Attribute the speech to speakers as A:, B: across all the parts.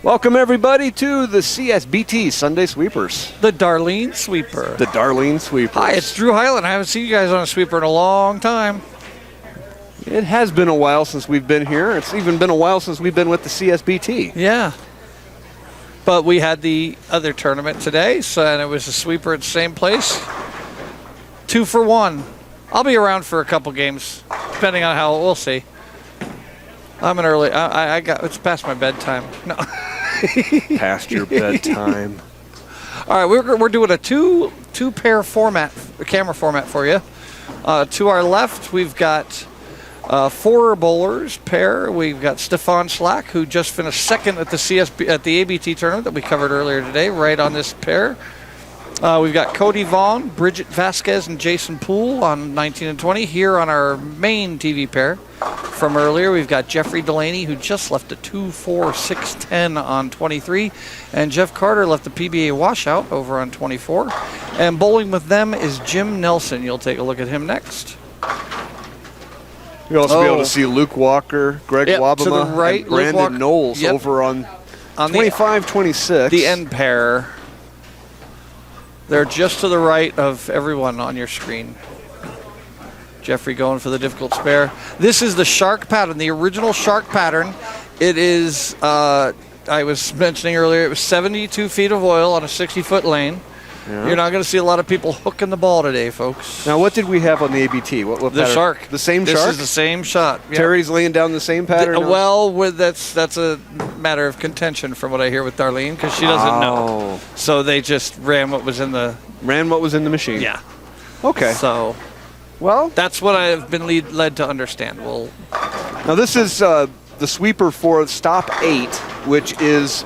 A: Welcome, everybody, to the CSBT Sunday Sweepers.
B: The Darlene Sweeper.
A: The Darlene Sweepers.
B: Hi, it's Drew Highland. I haven't seen you guys on a sweeper in a long time.
A: It has been a while since we've been here. It's even been a while since we've been with the CSBT.
B: Yeah. But we had the other tournament today, and it was a sweeper at the same place. 2 for 1. I'll be around for a couple games, depending on how, we'll see. I'm an early, it's past my bedtime. No.
A: Past your bedtime.
B: All right, we're doing a two-pair format, camera format for you. To our left, we've got 4 bowlers pair. We've got Stefan Slack, who just finished second at the ABT tournament that we covered earlier today, right on this pair. We've got Cody Vaughn, Bridget Vasquez, and Jason Poole on 19 and 20 here on our main TV pair. From earlier, we've got Jeffrey Delaney, who just left a 2-4-6-10 on 23, and Jeff Carter left the PBA washout over on 24. And bowling with them is Jim Nelson. You'll take a look at him next.
A: You'll also be able to see Luke Walker, Greg Wabama,
B: to the right,
A: and Brandon Knowles over on 25-26.
B: The end pair. They're just to the right of everyone on your screen. Jeffrey going for the difficult spare. This is the shark pattern, the original shark pattern. It is, I was mentioning earlier, it was 72 feet of oil on a 60-foot lane. Yeah. You're not going to see a lot of people hooking the ball today, folks.
A: Now, what did we have on the ABT? What
B: the
A: pattern?
B: Shark.
A: The same shark?
B: This is the same shot. Yep.
A: Terry's laying down the same pattern?
B: That's a matter of contention from what I hear with Darlene, because she doesn't know. So they just ran what was in the...
A: machine.
B: Yeah.
A: Okay.
B: So...
A: Well,
B: that's what I've been led to understand.
A: Now this is the sweeper for Stop 8, which is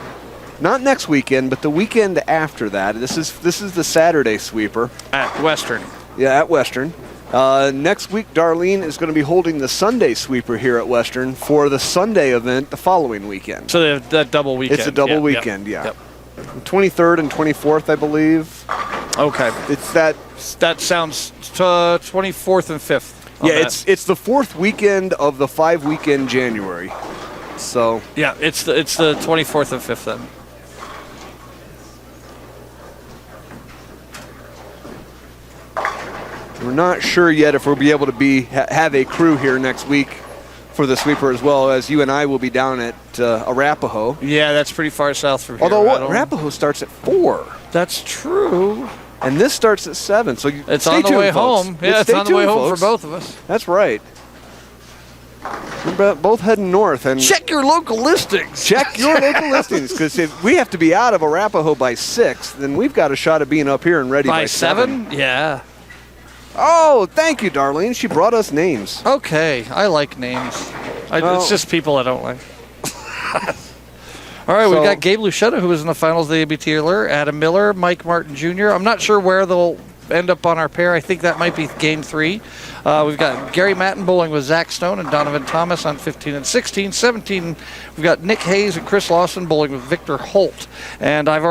A: not next weekend, but the weekend after that. This is the Saturday sweeper
B: at Western.
A: Yeah, at Western. Next week, Darlene is going to be holding the Sunday sweeper here at Western for the Sunday event the following weekend.
B: So that double weekend.
A: It's a double weekend, yeah. 23rd and 24th, I believe.
B: Okay.
A: It's that.
B: That sounds 24th and 5th.
A: Yeah, it's the 4th weekend of the 5-weekend January. So.
B: Yeah, it's the 24th and 5th then.
A: We're not sure yet if we'll be able to have a crew here next week for the sweeper, as well as you and I will be down at Arapahoe.
B: Yeah, that's pretty far south from here.
A: Although Arapahoe starts at 4.
B: That's true.
A: And this starts at 7. So
B: it's on the way home. Yeah, it's on the way home for both of us.
A: That's right. We're both heading north. And
B: check your local listings.
A: Check your local listings, because if we have to be out of Arapahoe by 6, then we've got a shot of being up here and ready by 7.
B: Yeah.
A: Oh, thank you, Darlene. She brought us names.
B: Okay, I like names. It's just people I don't like. All right, we've got Gabe Luchetta, who was in the finals of the ABT earlier, Adam Miller, Mike Martin Jr. I'm not sure where they'll end up on our pair. I think that might be game 3. We've got Gary Matten bowling with Zach Stone and Donovan Thomas on 15 and 16. 17, we've got Nick Hayes and Chris Lawson bowling with Victor Holt. And we've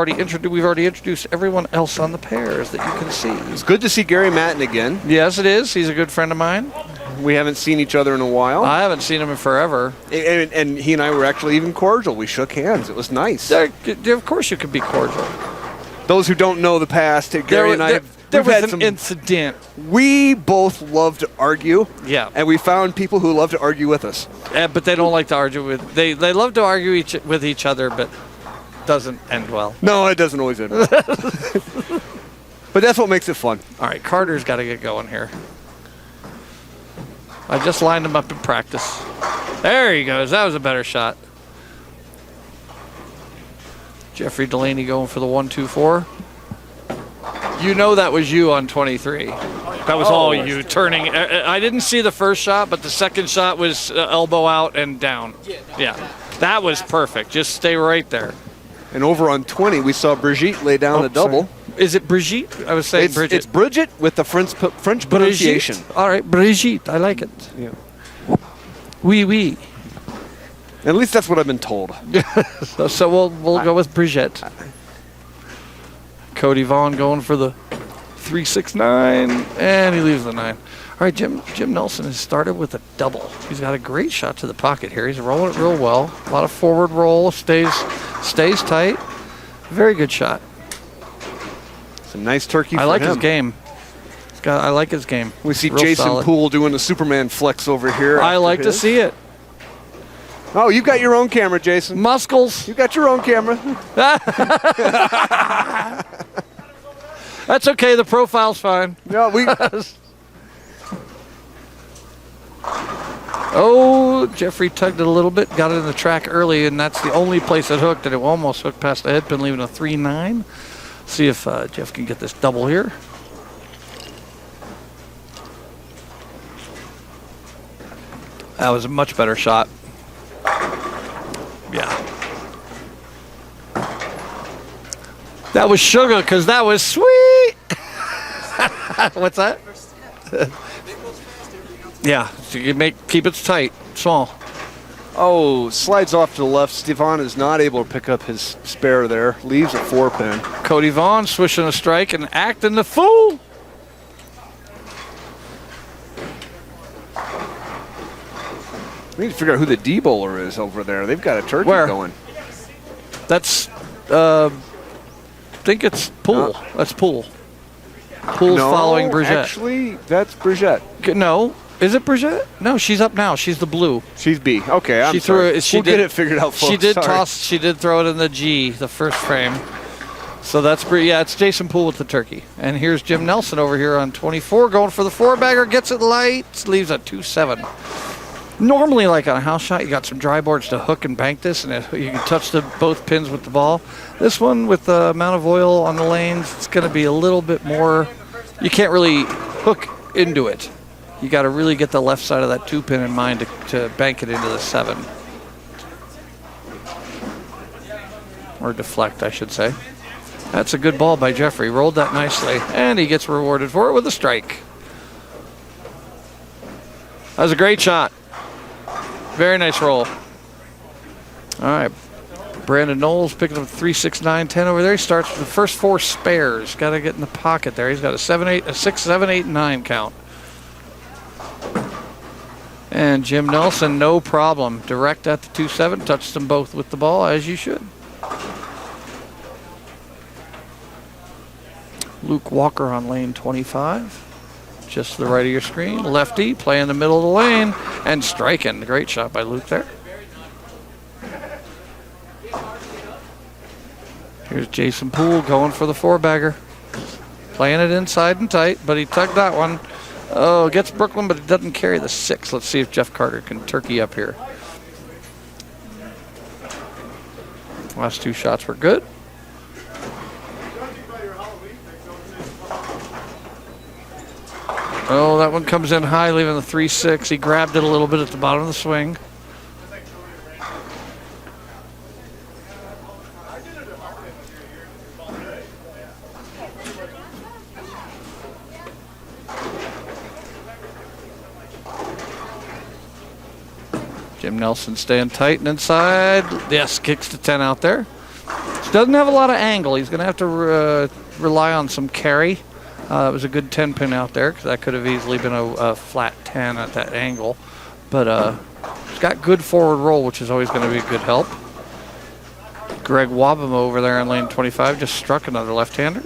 B: already introduced everyone else on the pairs that you can see.
A: It's good to see Gary Matten again.
B: Yes, it is. He's a good friend of mine.
A: We haven't seen each other in a while.
B: I haven't seen him in forever.
A: And he and I were actually even cordial. We shook hands. It was nice.
B: Of course you could be cordial.
A: Those who don't know the past, Gary and I
B: there was an incident.
A: We both love to argue.
B: Yeah.
A: And we found people who love to argue with us.
B: But they don't like to argue with... They love to argue with each other, but doesn't end well.
A: No, it doesn't always end well. But that's what makes it fun.
B: All right, Carter's got to get going here. I just lined him up in practice. There he goes. That was a better shot. Jeffrey Delaney going for the 1-2-4. You know that was you on 23. That was all you turning. I didn't see the first shot, but the second shot was elbow out and down. Yeah. That was perfect. Just stay right there.
A: And over on 20, we saw Brigitte lay down a double.
B: Sorry. Is it Brigitte? I was saying Brigitte.
A: It's Brigitte with the French pronunciation.
B: All right, Brigitte. I like it.
A: Yeah.
B: Oui, oui.
A: At least that's what I've been told.
B: So we'll go with Brigitte. Cody Vaughn going for the 369, and he leaves the 9. All right, Jim Nelson has started with a double. He's got a great shot to the pocket here. He's rolling it real well. A lot of forward roll, stays tight. Very good shot.
A: It's a nice turkey for him.
B: I like his game. I like his game.
A: We see
B: Real
A: Jason
B: solid.
A: Poole doing the Superman flex over here.
B: I like to see it.
A: Oh, you've got your own camera, Jason.
B: Muscles.
A: You got your own camera.
B: That's okay. The profile's fine.
A: No, we.
B: Oh, Jeffrey tugged it a little bit, got it in the track early, and that's the only place it hooked, and it almost hooked past the head pin, leaving a 3-9. See if Jeff can get this double here. That was a much better shot. Yeah. That was sugar, because that was sweet. What's that? Yeah, so you keep it tight, small.
A: Oh, slides off to the left. Stefan is not able to pick up his spare there. Leaves a 4-pin.
B: Cody Vaughn swishing a strike and acting the fool.
A: We need to figure out who the D-bowler is over there. They've got a turkey going.
B: That's, I think it's Poole. That's Poole. Poole's following Brigitte.
A: Actually, that's Brigitte.
B: No. Is it Brigitte? No, she's up now. She's the blue.
A: She's B. Okay, I'm sorry. We'll get it figured out, folks.
B: She did toss. She did throw it in the G, the first frame. So that's it's Jason Poole with the turkey. And here's Jim Nelson over here on 24, going for the 4-bagger. Gets it light. Leaves a 2-7. Normally, like on a house shot, you got some dry boards to hook and bank this, and you can touch both pins with the ball. This one, with the amount of oil on the lanes, it's going to be a little bit more. You can't really hook into it. You got to really get the left side of that 2-pin in mind to bank it into the 7. Or deflect, I should say. That's a good ball by Jeffrey. Rolled that nicely, and he gets rewarded for it with a strike. That was a great shot. Very nice roll. All right. Brandon Knowles picking up 3, 6, 9, 10 over there. He starts with the first 4 spares. Got to get in the pocket there. He's got a 6, 7, 8, 9 count. And Jim Nelson, no problem. Direct at the 2-7. Touched them both with the ball, as you should. Luke Walker on lane 25. Just to the right of your screen. Lefty, play in the middle of the lane, and striking. Great shot by Luke there. Here's Jason Poole going for the 4-bagger. Playing it inside and tight, but he tugged that one. Oh, gets Brooklyn, but it doesn't carry the 6. Let's see if Jeff Carter can turkey up here. Last 2 shots were good. Oh, that one comes in high, leaving the 3-6. He grabbed it a little bit at the bottom of the swing. Jim Nelson staying tight and inside. Yes, kicks the 10 out there. Doesn't have a lot of angle. He's going to have to rely on some carry. It was a good 10-pin out there, because that could have easily been a flat 10 at that angle. But it's got good forward roll, which is always going to be a good help. Greg Wabamo over there in lane 25 just struck another left-hander.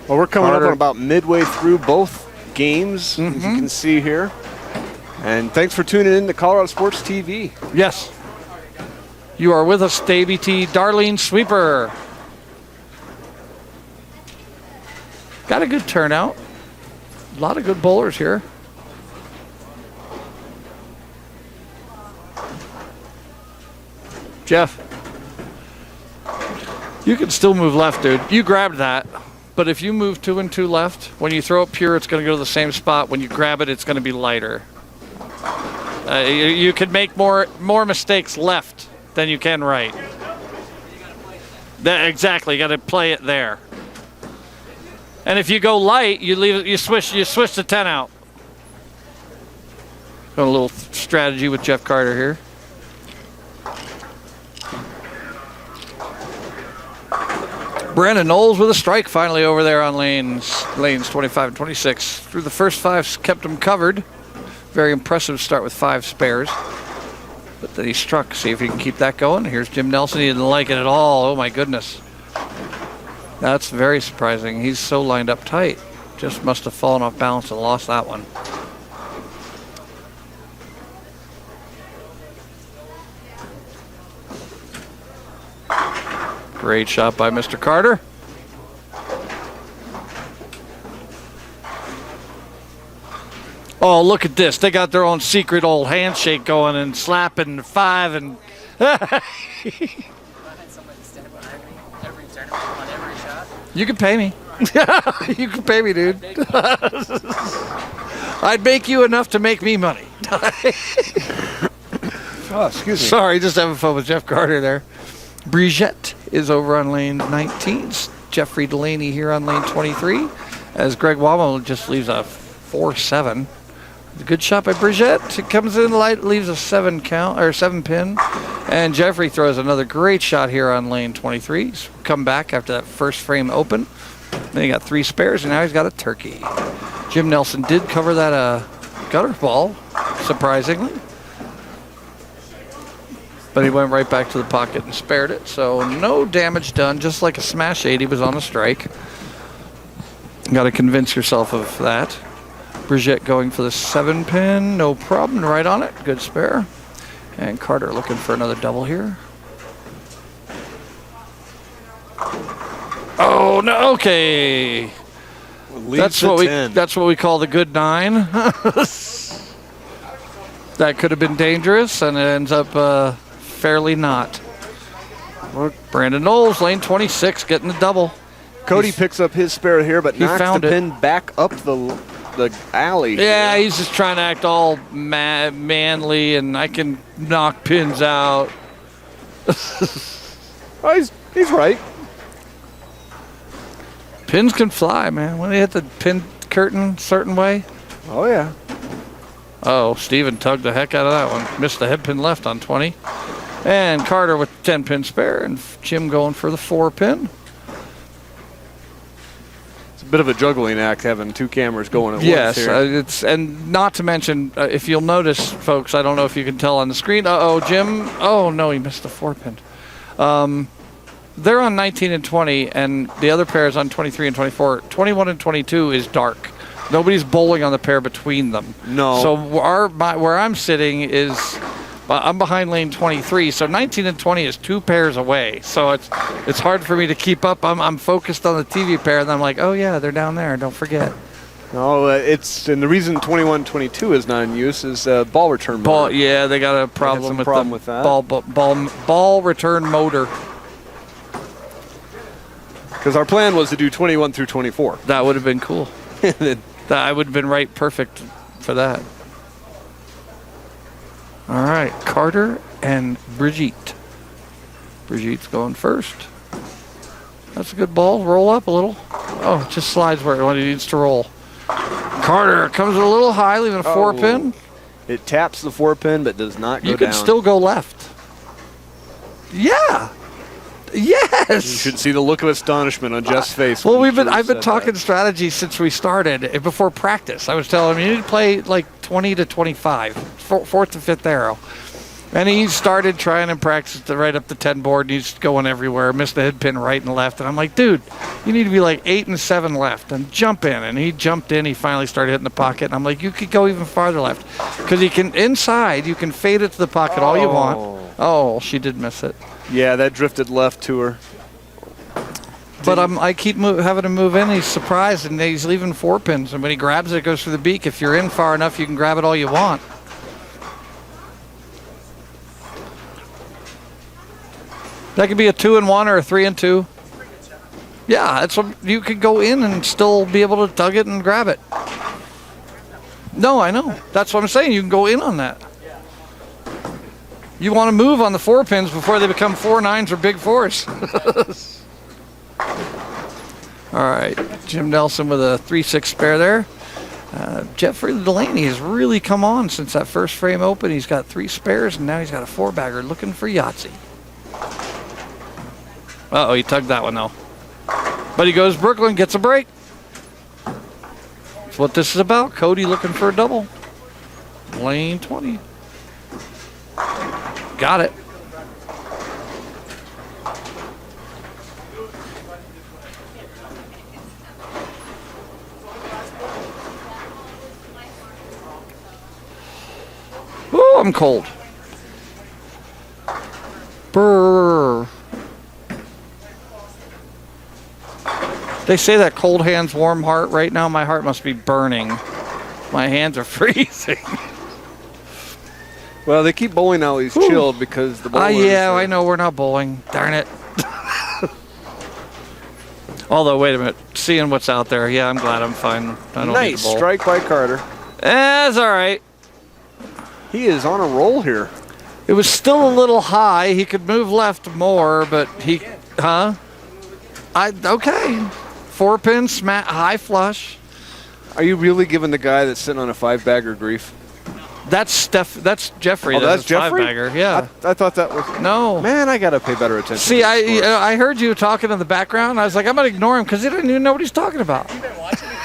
A: Well, we're coming up on about midway through both games, as you can see here. And thanks for tuning in to Colorado Sports TV.
B: Yes. You are with us, CSBT Darlene Sweeper. Got a good turnout. A lot of good bowlers here. Jeff, you can still move left, dude. You grabbed that. But if you move 2 and 2 left, when you throw it pure, it's going to go to the same spot. When you grab it, it's going to be lighter. You could make more mistakes left than you can right. Exactly. You got to play it there. And if you go light, you leave it. You switch the 10 out. Got a little strategy with Jeff Carter here. Brandon Knowles with a strike finally over there on lanes 25 and 26. Through the first 5, kept him covered. Very impressive start with 5 spares. But then he struck. See if he can keep that going. Here's Jim Nelson. He didn't like it at all. Oh, my goodness. That's very surprising. He's so lined up tight. Just must have fallen off balance and lost that one. Great shot by Mr. Carter. Oh, look at this. They got their own secret old handshake going and slapping the 5 and... You can pay me. You can pay me, dude. I'd make you enough to make me money.
A: Oh, excuse me.
B: Sorry, just having fun with Jeff Carter there. Brigitte is over on lane 19. Jeffrey Delaney here on lane 23. As Greg Wamo just leaves a 4-7. A good shot by Brigitte. It comes in light, leaves a 7 count or 7 pin. And Jeffrey throws another great shot here on lane 23. He's come back after that first frame open. Then he got 3 spares, and now he's got a turkey. Jim Nelson did cover that gutter ball, surprisingly. But he went right back to the pocket and spared it. So no damage done, just like a smash 8. He was on a strike. Got to convince yourself of that. Brigitte going for the 7 pin. No problem. Right on it. Good spare. And Carter looking for another double here. Oh, no. Okay. That's what we call the good 9. That could have been dangerous, and it ends up fairly not. Brandon Knowles, lane 26, getting the double.
A: Cody picks up his spare here, but knocks the pin back up the alley.
B: Yeah, he's just trying to act all manly, and I can knock pins out.
A: Oh, he's right.
B: Pins can fly, man. When they hit the pin curtain a certain way.
A: Oh, yeah.
B: Oh, Steven tugged the heck out of that one. Missed the head pin left on 20. And Carter with 10 pin spare, and Jim going for the 4 pin.
A: It's a bit of a juggling act having 2 cameras going at
B: once here.
A: Yes,
B: and not to mention, if you'll notice, folks, I don't know if you can tell on the screen. Jim. Oh, no, he missed the 4 pin. They're on 19 and 20, and the other pair is on 23 and 24. 21 and 22 is dark. Nobody's bowling on the pair between them.
A: No.
B: So where I'm sitting is, I'm behind lane 23. So 19 and 20 is 2 pairs away. So it's hard for me to keep up. I'm focused on the TV pair, and I'm like, oh yeah, they're down there. Don't forget.
A: No, and the reason 21-22 is not in use is ball return motor.
B: Yeah, they got a problem with
A: that.
B: Ball return motor.
A: Because our plan was to do 21 through 24.
B: That would have been cool. I would have been right perfect for that. All right, Carter and Brigitte. Brigitte's going first. That's a good ball. Roll up a little. Oh, it just slides when it needs to roll. Carter comes a little high, leaving a 4 pin.
A: It taps the 4 pin, but does not go down.
B: You can still go left. Yeah. Yes.
A: You should see the look of astonishment on Jeff's face.
B: Well, I've been talking strategy since we started. Before practice, I was telling him you need to play like 20 to 25, 4th to 5th arrow. And he started trying to practice right up the 10 board, and he's going everywhere. Missed the head pin right and left. And I'm like, dude, you need to be like 8 and 7 left and jump in. And he jumped in. He finally started hitting the pocket. And I'm like, you could go even farther left. Because inside, you can fade it to the pocket all you want. Oh, she did miss it.
A: Yeah, that drifted left to her.
B: But I keep having to move in. He's surprised, and he's leaving 4 pins. And when he grabs it, it goes through the beak. If you're in far enough, you can grab it all you want. That could be a 2 and 1 or a 3 and 2. Yeah, you could go in and still be able to tug it and grab it. No, I know. That's what I'm saying. You can go in on that. You want to move on the 4 pins before they become 4 9s or big 4s. All right, Jim Nelson with a 3-6 spare there. Jeffrey Delaney has really come on since that first frame open. He's got 3 spares, and now he's got a 4-bagger looking for Yahtzee. Uh-oh, he tugged that one, though. But he goes Brooklyn, gets a break. That's what this is about. Cody looking for a double. Lane 20. Got it. Ooh, I'm cold. Brrr. They say that cold hands, warm heart. Right now, my heart must be burning. My hands are freezing.
A: Well, they keep bowling always chilled because the bowlers...
B: Yeah, I know. We're not bowling. Darn it. Although, wait a minute. Seeing what's out there, yeah, I'm glad I'm fine. I don't need to bowl.
A: Strike by Carter.
B: That's all right.
A: He is on a roll here.
B: It was still a little high. He could move left more, but he... Huh? Okay. 4-pin, high flush.
A: Are you really giving the guy that's sitting on a 5-bagger grief?
B: That's Jeffrey.
A: Oh, that's Jeffrey?
B: 5-bagger, yeah.
A: I thought that was...
B: No.
A: Man, I got to pay better attention.
B: See, I heard you talking in the background. I was like, I'm going to ignore him because he didn't even know what he's talking about.
C: You've been watching me.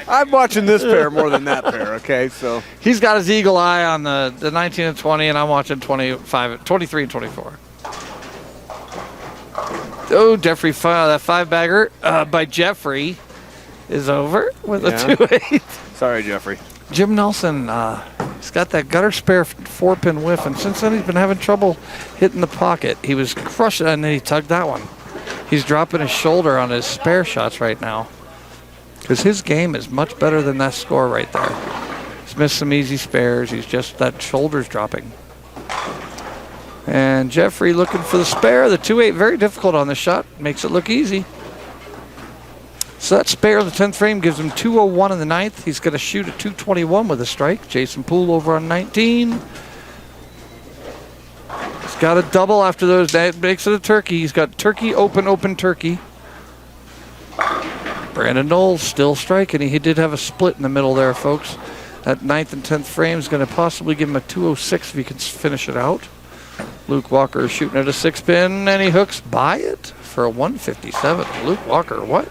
A: I'm watching this pair more than that pair, okay? So
B: he's got his eagle eye on the 19 and 20, and I'm watching 23 and 24. Oh, Jeffrey, that 5-bagger by Jeffrey is over with a 2-8.
A: Sorry, Jeffrey.
B: Jim Nelson, he's got that gutter spare 4-pin whiff, and since then he's been having trouble hitting the pocket. He was crushing it, and then he tugged that one. He's dropping his shoulder on his spare shots right now because his game is much better than that score right there. He's missed some easy spares. He's just that shoulder's dropping. And Jeffrey looking for the spare. The 2-8, very difficult on this shot. Makes it look easy. So that spare in the 10th frame gives him 201 in the 9th. He's going to shoot at 221 with a strike. Jason Poole over on 19. He's got a double after those. That makes it a turkey. He's got turkey, open turkey. Brandon Knowles still striking. He did have a split in the middle there, folks. That 9th and 10th frame is going to possibly give him a 206 if he can finish it out. Luke Walker is shooting at a 6-pin, and he hooks by it for a 157. Luke Walker, what?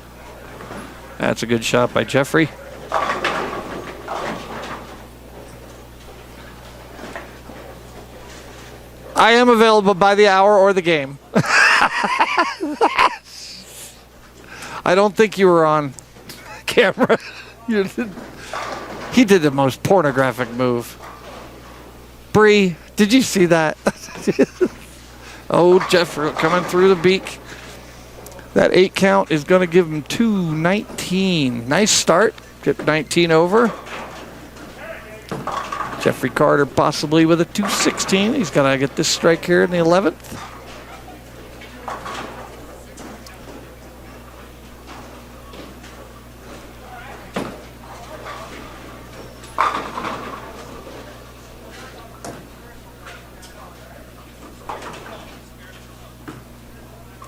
B: That's a good shot by Jeffrey. I am available by the hour or the game. I don't think you were on camera. He did the most pornographic move. Bree, did you see that? Oh, Jeffrey coming through the beak. That 8 count is going to give him 219. Nice start. Get 19 over. Jeffrey Carter possibly with a 216. He's got to get this strike here in the 11th.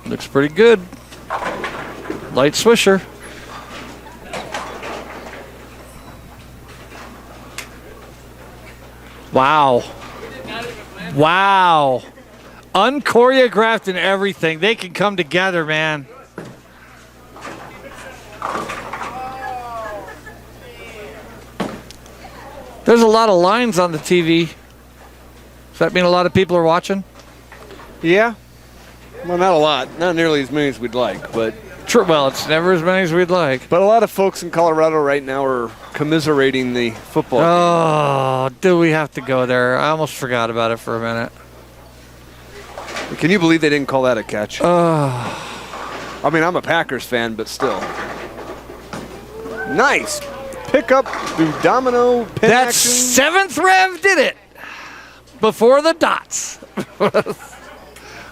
B: Looks pretty good. Light swisher. Wow. Wow. Unchoreographed and everything. They can come together, man. There's a lot of lines on the TV. Does that mean a lot of people are watching?
A: Yeah. Well, not a lot. Not nearly as many as we'd like, but...
B: True. Well, it's never as many as we'd like.
A: But a lot of folks in Colorado right now are commiserating the football game.
B: Oh, do we have to go there? I almost forgot about it for a minute.
A: Can you believe they didn't call that a catch? I mean, I'm a Packers fan, but still. Nice. Pick up through domino pin
B: That
A: action.
B: 7th rev did it before the dots.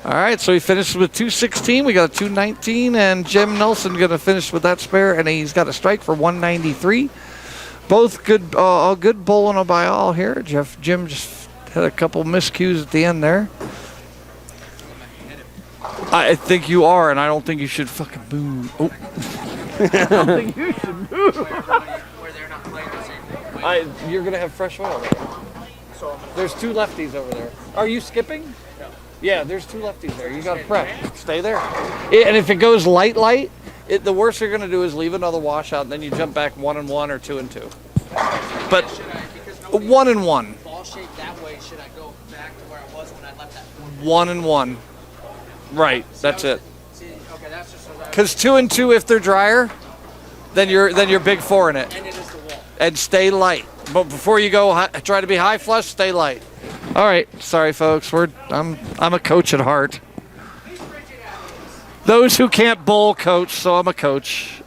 B: All right, so he finished with 216. We got a 219, and Jim Nelson going to finish with that spare, and he's got a strike for 193. Both good, good bowling by all here. Jim just had a couple miscues at the end there. I think you are, and I don't think you should fucking move. Oh. I don't think you should move.
C: Where they're not playing the same way.
B: You're going to have fresh oil there. There's 2 lefties over there. Are you skipping?
C: No,
B: Yeah, there's 2 lefties there. You got to prep. Stay there. And if it goes light, the worst you're going to do is leave another washout, and then you jump back 1 and 1 or 2 and 2. But 1 and 1.
C: Ball shape that way, should I go back to where I was when I left that
B: 1 and 1. Right. That's it.
C: See, okay, that's just what I
B: Because 2 and 2, if they're drier, then you're big 4 in it.
C: and it is the wall.
B: And stay light. But before you go try to be high flush, stay light. All right, sorry folks, I'm a coach at heart. Those who can't bowl coach, so I'm a coach.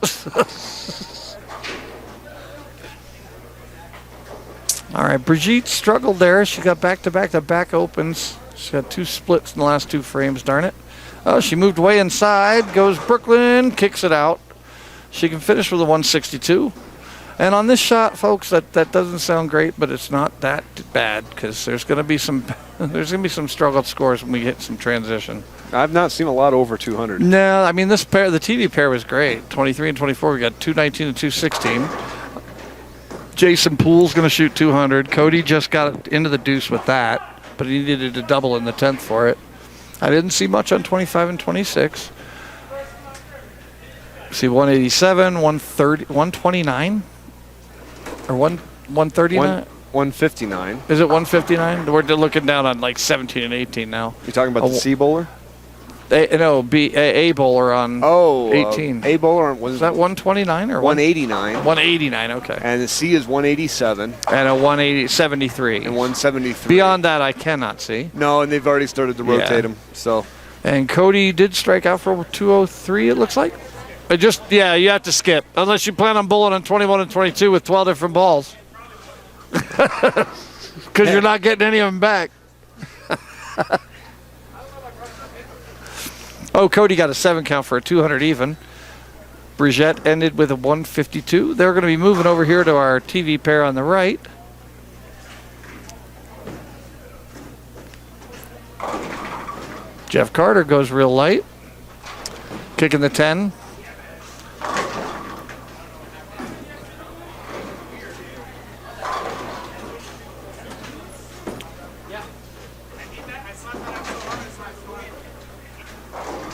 B: All right, Brigitte struggled there. She got back-to-back to back opens. She got 2 splits in the last 2 frames, darn it. Oh, she moved way inside, goes Brooklyn, kicks it out. She can finish with a 162. And on this shot, folks, that doesn't sound great, but it's not that bad because there's going to be some struggled scores when we hit some transition.
A: I've not seen a lot over 200.
B: No, I mean this pair, the TV pair was great. 23 and 24, we got 219 and 216. Jason Poole's going to shoot 200. Cody just got into the deuce with that, but he needed a double in the 10th for it. I didn't see much on 25 and 26. See 187, 130, 129. Or 139?
A: 159.
B: Is it 159? We're looking down on like 17 and 18 now.
A: You talking about the C bowler?
B: A bowler on 18.
A: A bowler was
B: Is that 129 or
A: 189?
B: 189, okay.
A: And the C is 187
B: And a 73.
A: and 173.
B: Beyond that, I cannot see.
A: No, and they've already started to rotate them. So.
B: And Cody did strike out for 203, it looks like. You have to skip. Unless you plan on bowling on 21 and 22 with 12 different balls. Because you're not getting any of them back. Oh, Cody got a 7 count for a 200 even. Brigitte ended with a 152. They're going to be moving over here to our TV pair on the right. Jeff Carter goes real light. Kicking the 10.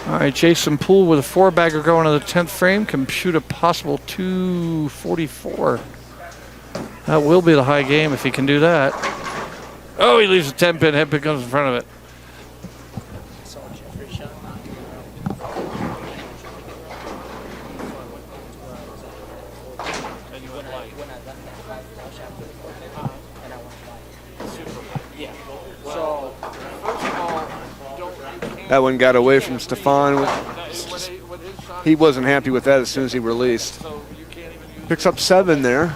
B: All right, Jason Poole with a 4-bagger going to the 10th frame can shoot a possible 244. That will be the high game if he can do that. Oh, he leaves a 10-pin. Head pin comes in front of it.
A: That one got away from Stefan. He wasn't happy with that as soon as he released. Picks up 7 there.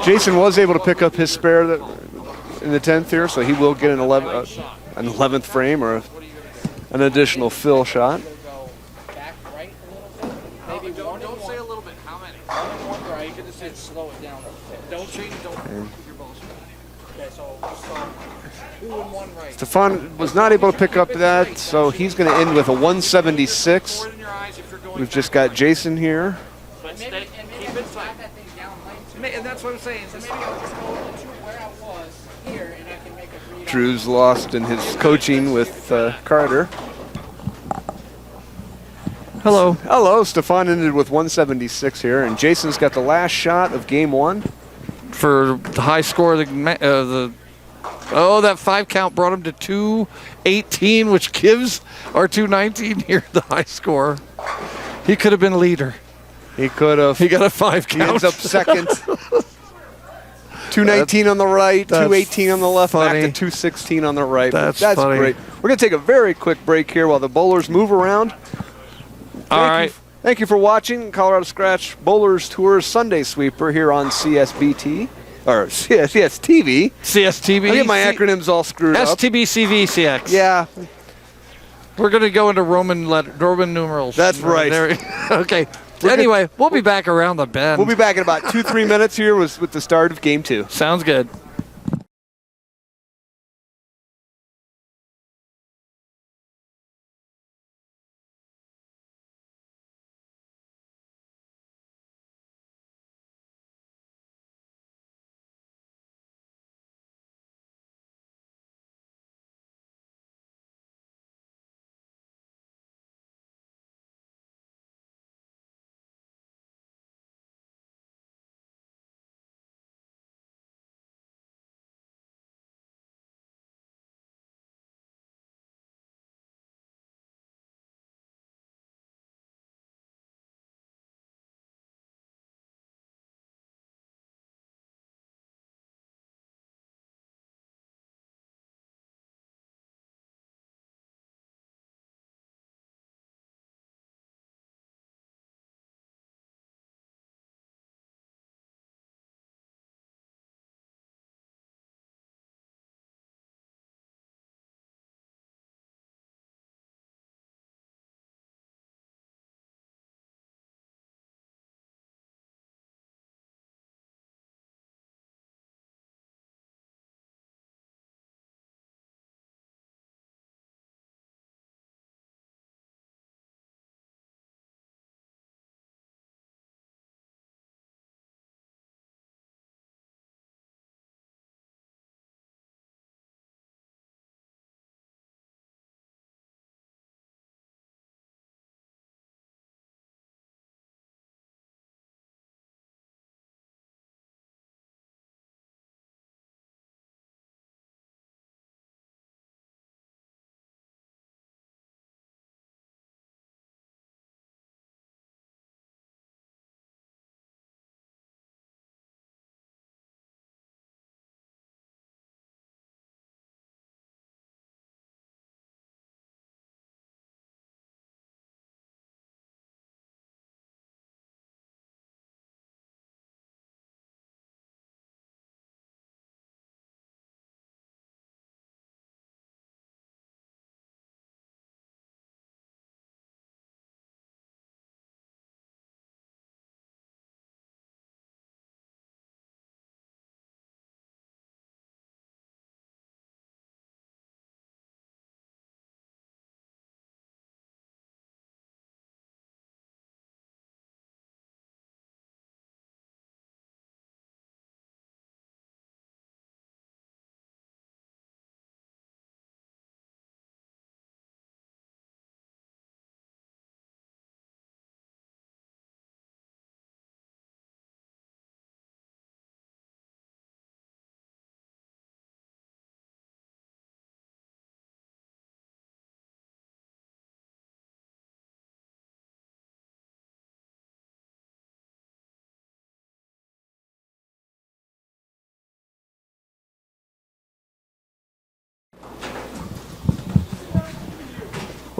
A: Jason was able to pick up his spare in the 10th here, so he will get an 11th frame or an additional fill shot.
C: Back right a little bit. Maybe don't say a little bit. How many? 1 and 1 right. You can just say slow it down. Don't change. Don't keep your balls. Okay, so 2 and 1 right.
A: Stefan was not able to pick up that, so he's going to end with a 176. We've just got Jason here.
C: And keep it tight. That thing down lane.
B: And that's what I'm saying.
C: So maybe I'll just go to where I was here, and I can make a read.
A: Drew's lost in his coaching with Carter.
B: Hello.
A: Hello, Stefan ended with 176 here, and Jason's got the last shot of game 1.
B: For the high score, that 5 count brought him to 218, which gives our 219 here the high score. He could have been leader.
A: He could have.
B: He got a 5 count.
A: He ends up second. 219 on the right, 218 on the left,
B: funny.
A: back to 216 on the right.
B: That's
A: funny. Great. We're going to take a very quick break here while the bowlers move around.
B: All right.
A: Thank you for watching Colorado Scratch Bowlers Tour Sunday Sweeper here on CSBT. Or CSTV.
B: CSTV.
A: I get my acronyms all screwed up.
B: STBCVCX.
A: Yeah.
B: We're going to go into Roman numerals.
A: That's right.
B: Okay. Anyway, we'll be back around the bend.
A: We'll be back in about 2-3 minutes here with the start of game 2.
B: Sounds good.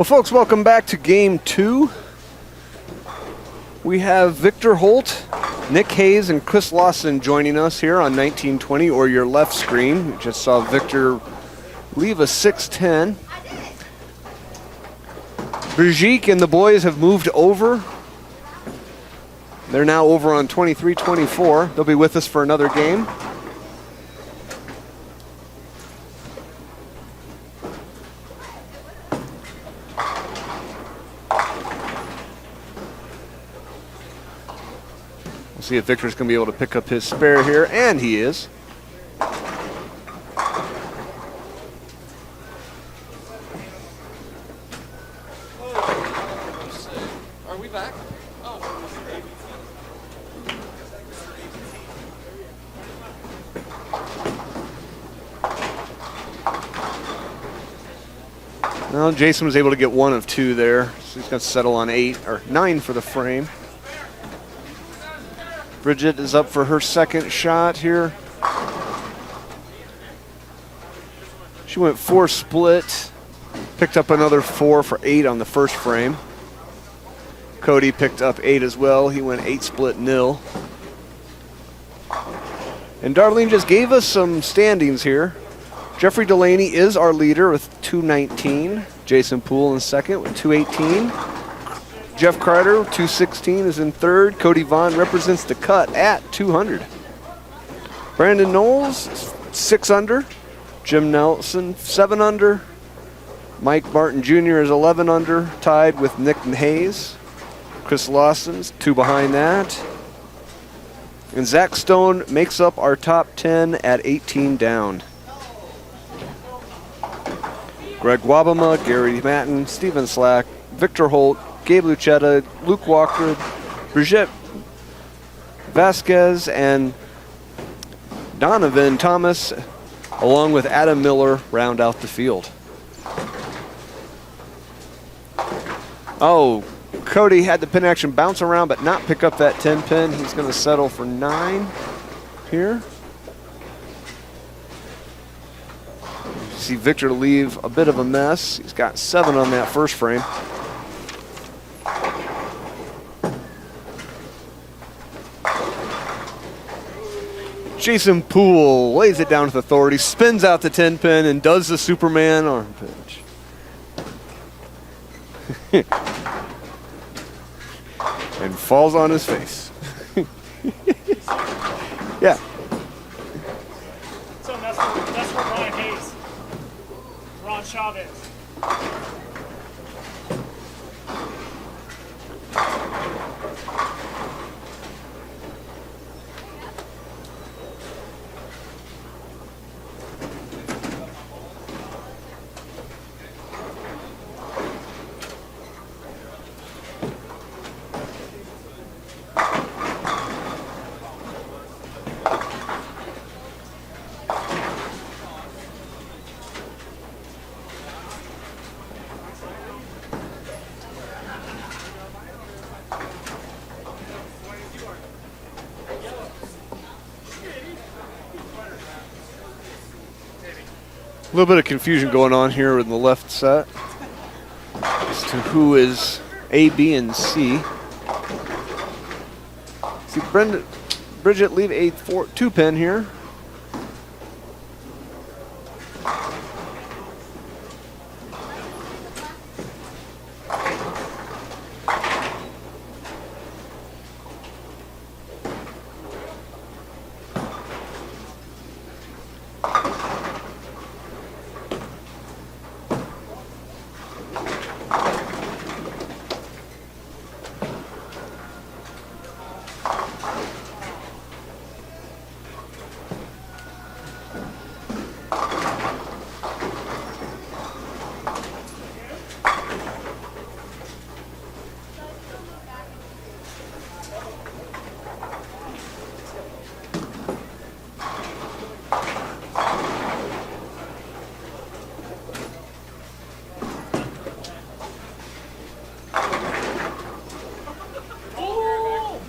A: Well, folks, welcome back to Game 2. We have Victor Holt, Nick Hayes, and Chris Lawson joining us here on 1920, or your left screen. We just saw Victor leave a 6-10. Brigitte and the boys have moved over. They're now over on 23-24. They'll be with us for another game. We'll see if Victor's going to be able to pick up his spare here, and he is.
B: Are we back?
A: Well, Jason was able to get 1 of 2 there, so he's going to settle on 8 or 9 for the frame. Bridget is up for her second shot here. She went 4 split, picked up another 4 for 8 on the first frame. Cody picked up 8 as well. He went 8 split nil. And Darlene just gave us some standings here. Jeffrey Delaney is our leader with 219. Jason Poole in second with 218. Jeff Kreider, 216, is in third. Cody Vaughn represents the cut at 200. Brandon Knowles, 6 under. Jim Nelson, 7 under. Mike Martin Jr. is 11 under, tied with Nick Hayes. Chris Lawson's 2 behind that. And Zach Stone makes up our top 10 at 18 down. Greg Wabama, Gary Matten, Steven Slack, Victor Holt, Gabe Lucetta, Luke Walker, Brigitte Vasquez, and Donovan Thomas, along with Adam Miller, round out the field. Oh, Cody had the pin action bounce around but not pick up that 10 pin. He's going to settle for 9 here. See Victor leave a bit of a mess. He's got 7 on that first frame. Jason Poole lays it down with authority, spins out the 10 pin, and does the Superman arm pinch. And falls on his face. Yeah.
D: So that's for Ryan Hayes. Ron Chavez.
A: A little bit of confusion going on here in the left set as to who is A, B, and C. See Bridget leave a 2 pin here.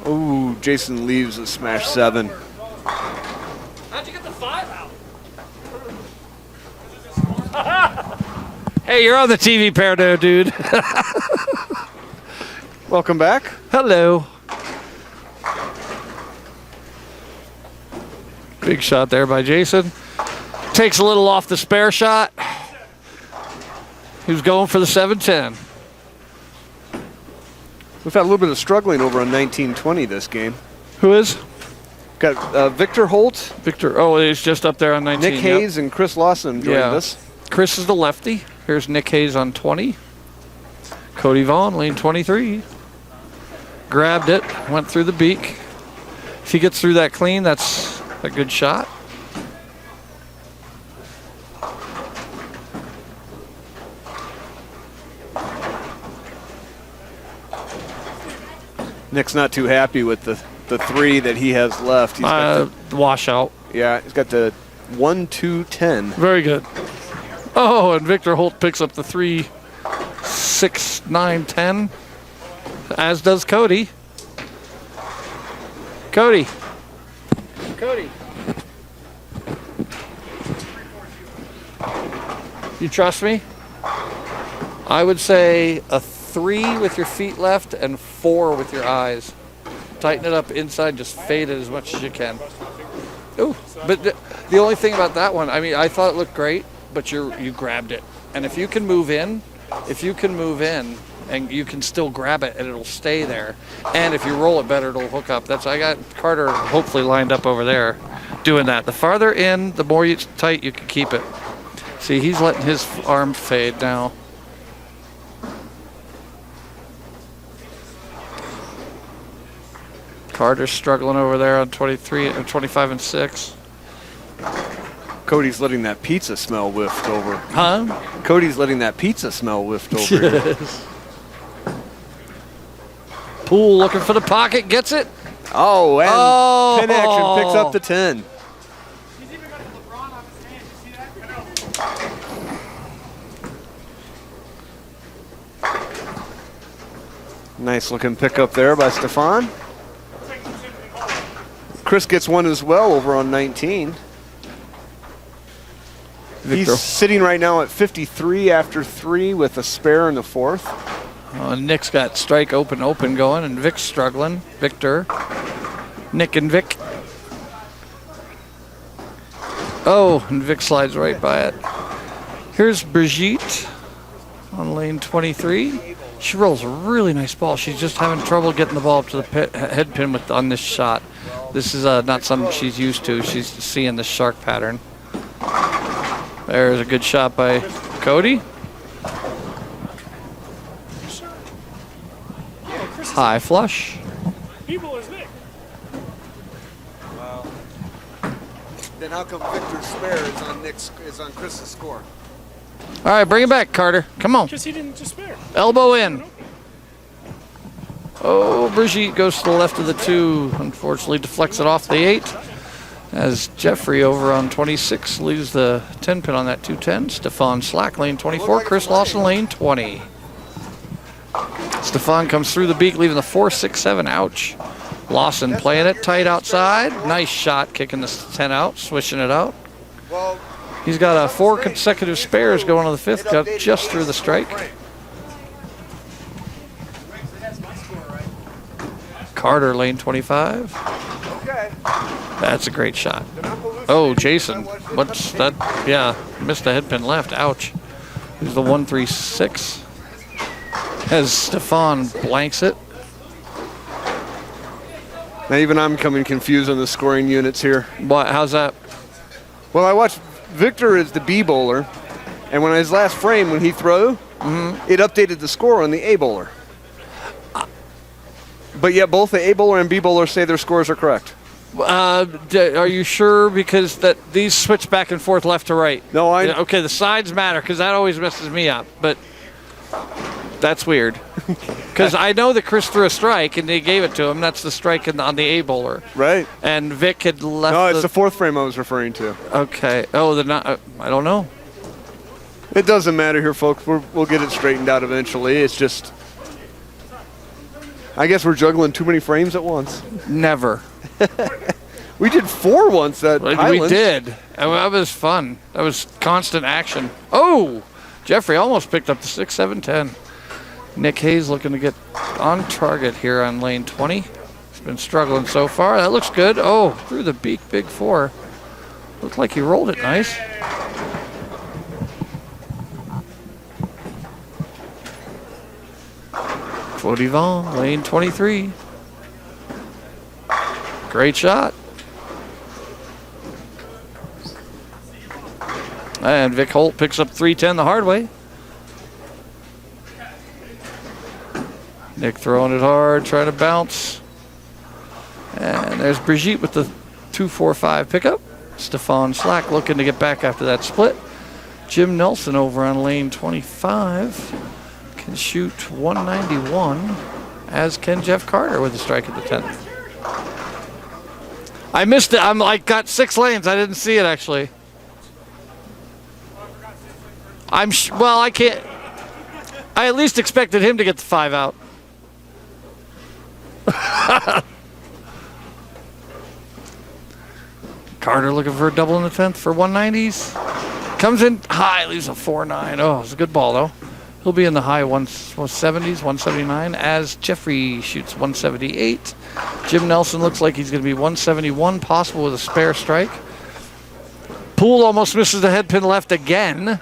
A: Ooh, Jason leaves a smash 7.
D: How'd you get the 5 out?
B: Hey, you're on the TV pair there, dude.
A: Welcome back.
B: Hello. Big shot there by Jason. Takes a little off the spare shot. He was going for the 710.
A: We've had a little bit of struggling over on 1920 this game.
B: Who is?
A: Got Victor Holt,
B: Victor. Oh, he's just up there on 19.
A: Nick Hayes, and Chris Lawson joined us.
B: Chris is the lefty. Here's Nick Hayes on 20. Cody Vaughn, lane 23. Grabbed it, went through the beak. If he gets through that clean, that's a good shot.
A: Nick's not too happy with the 3 that he has left. He's got
B: Washout.
A: he's got the 1, 2, 10.
B: Very good. Oh, and Victor Holt picks up the 3, 6, 9, 10, as does Cody. Cody. You trust me? I would say a 3 with your feet left and 4 with your eyes. Tighten it up inside, just fade it as much as you can. Ooh, but the only thing about that one, I mean, I thought it looked great, but you grabbed it. And if you can move in, and you can still grab it and it'll stay there. And if you roll it better, it'll hook up. I got Carter hopefully lined up over there doing that. The farther in, the more tight you can keep it. See, he's letting his arm fade now. Carter's struggling over there on 23 and 25 and 6.
A: Cody's letting that pizza smell whiffed over.
B: Huh?
A: Cody's letting that pizza smell whiffed over.
B: Yes. Poole looking for the pocket, gets it.
A: Oh, and pin action picks up the 10.
D: He's even got LeBron on his hand. You see that?
A: Nice looking pickup there by Stefan. Chris gets one as well over on 19.
B: Victor.
A: He's sitting right now at 53 after 3 with a spare in the 4th.
B: Nick's got strike open going, and Vic's struggling. Victor. Nick and Vic. Oh, and Vic slides right by it. Here's Brigitte on lane 23. She rolls a really nice ball. She's just having trouble getting the ball up to the head pin on this shot. This is not something she's used to. She's seeing the shark pattern. There's a good shot by Cody. High flush.
D: People is Nick.
A: Wow. Then how come Victor's spare is on Chris's score?
B: All right, bring it back, Carter. Come on.
D: Because he didn't just spare.
B: Elbow in. Oh, Brigitte goes to the left of the 2. Unfortunately, deflects it off the 8. As Jeffrey over on 26 leaves the 10 pin on that 210. Stefan Slack, lane 24. Chris Lawson, lane 20. Stefan comes through the beak, leaving the 4, 6, 7. Ouch. Lawson playing it tight outside. Nice shot, kicking the 10 out, swishing it out. He's got 4 consecutive spares going on the 5th. Got just through the strike. Carter, lane 25. That's a great shot. Oh, Jason. What's that? Yeah, missed the head pin left. Ouch. Here's the 1-3-6. As Stefan blanks it.
A: Now even I'm coming confused on the scoring units here.
B: What? How's that?
A: Well, I watched Victor as the B bowler, and when his last frame, when he threw, it updated the score on the A bowler. But yet both the A bowler and B bowler say their scores are correct.
B: Are you sure? Because these switch back and forth left to right.
A: No,
B: okay, the sides matter because that always messes me up. But that's weird. Because I know that Chris threw a strike and they gave it to him. That's the strike on the A bowler.
A: Right.
B: And Vic had left.
A: No, it's the 4th frame I was referring to.
B: Okay. Oh, they're not. I don't know.
A: It doesn't matter here, folks. We'll get it straightened out eventually. It's just, I guess we're juggling too many frames at once.
B: Never.
A: We did 4 once at Highlands.
B: We did. That was fun. That was constant action. Oh, Jeffrey almost picked up the 6, 7, 10. Nick Hayes looking to get on target here on lane 20. He's been struggling so far. That looks good. Oh, through the beak, big 4. Looked like he rolled it nice. Faudivant, lane 23. Great shot. And Vic Holt picks up 310 the hard way. Nick throwing it hard, trying to bounce. And there's Brigitte with the 245 pickup. Stefan Slack looking to get back after that split. Jim Nelson over on lane 25 can shoot 191, as can Jeff Carter with a strike at the 10th. I missed it. Got 6 lanes. I didn't see it actually. Well, I can't. I at least expected him to get the 5 out. Carter looking for a double in the 10th for 190s. Comes in high, leaves a 4.9. Oh, it's a good ball though. He'll be in the high 170s, 179, as Jeffrey shoots 178. Jim Nelson looks like he's going to be 171, possible with a spare strike. Poole almost misses the head pin left again.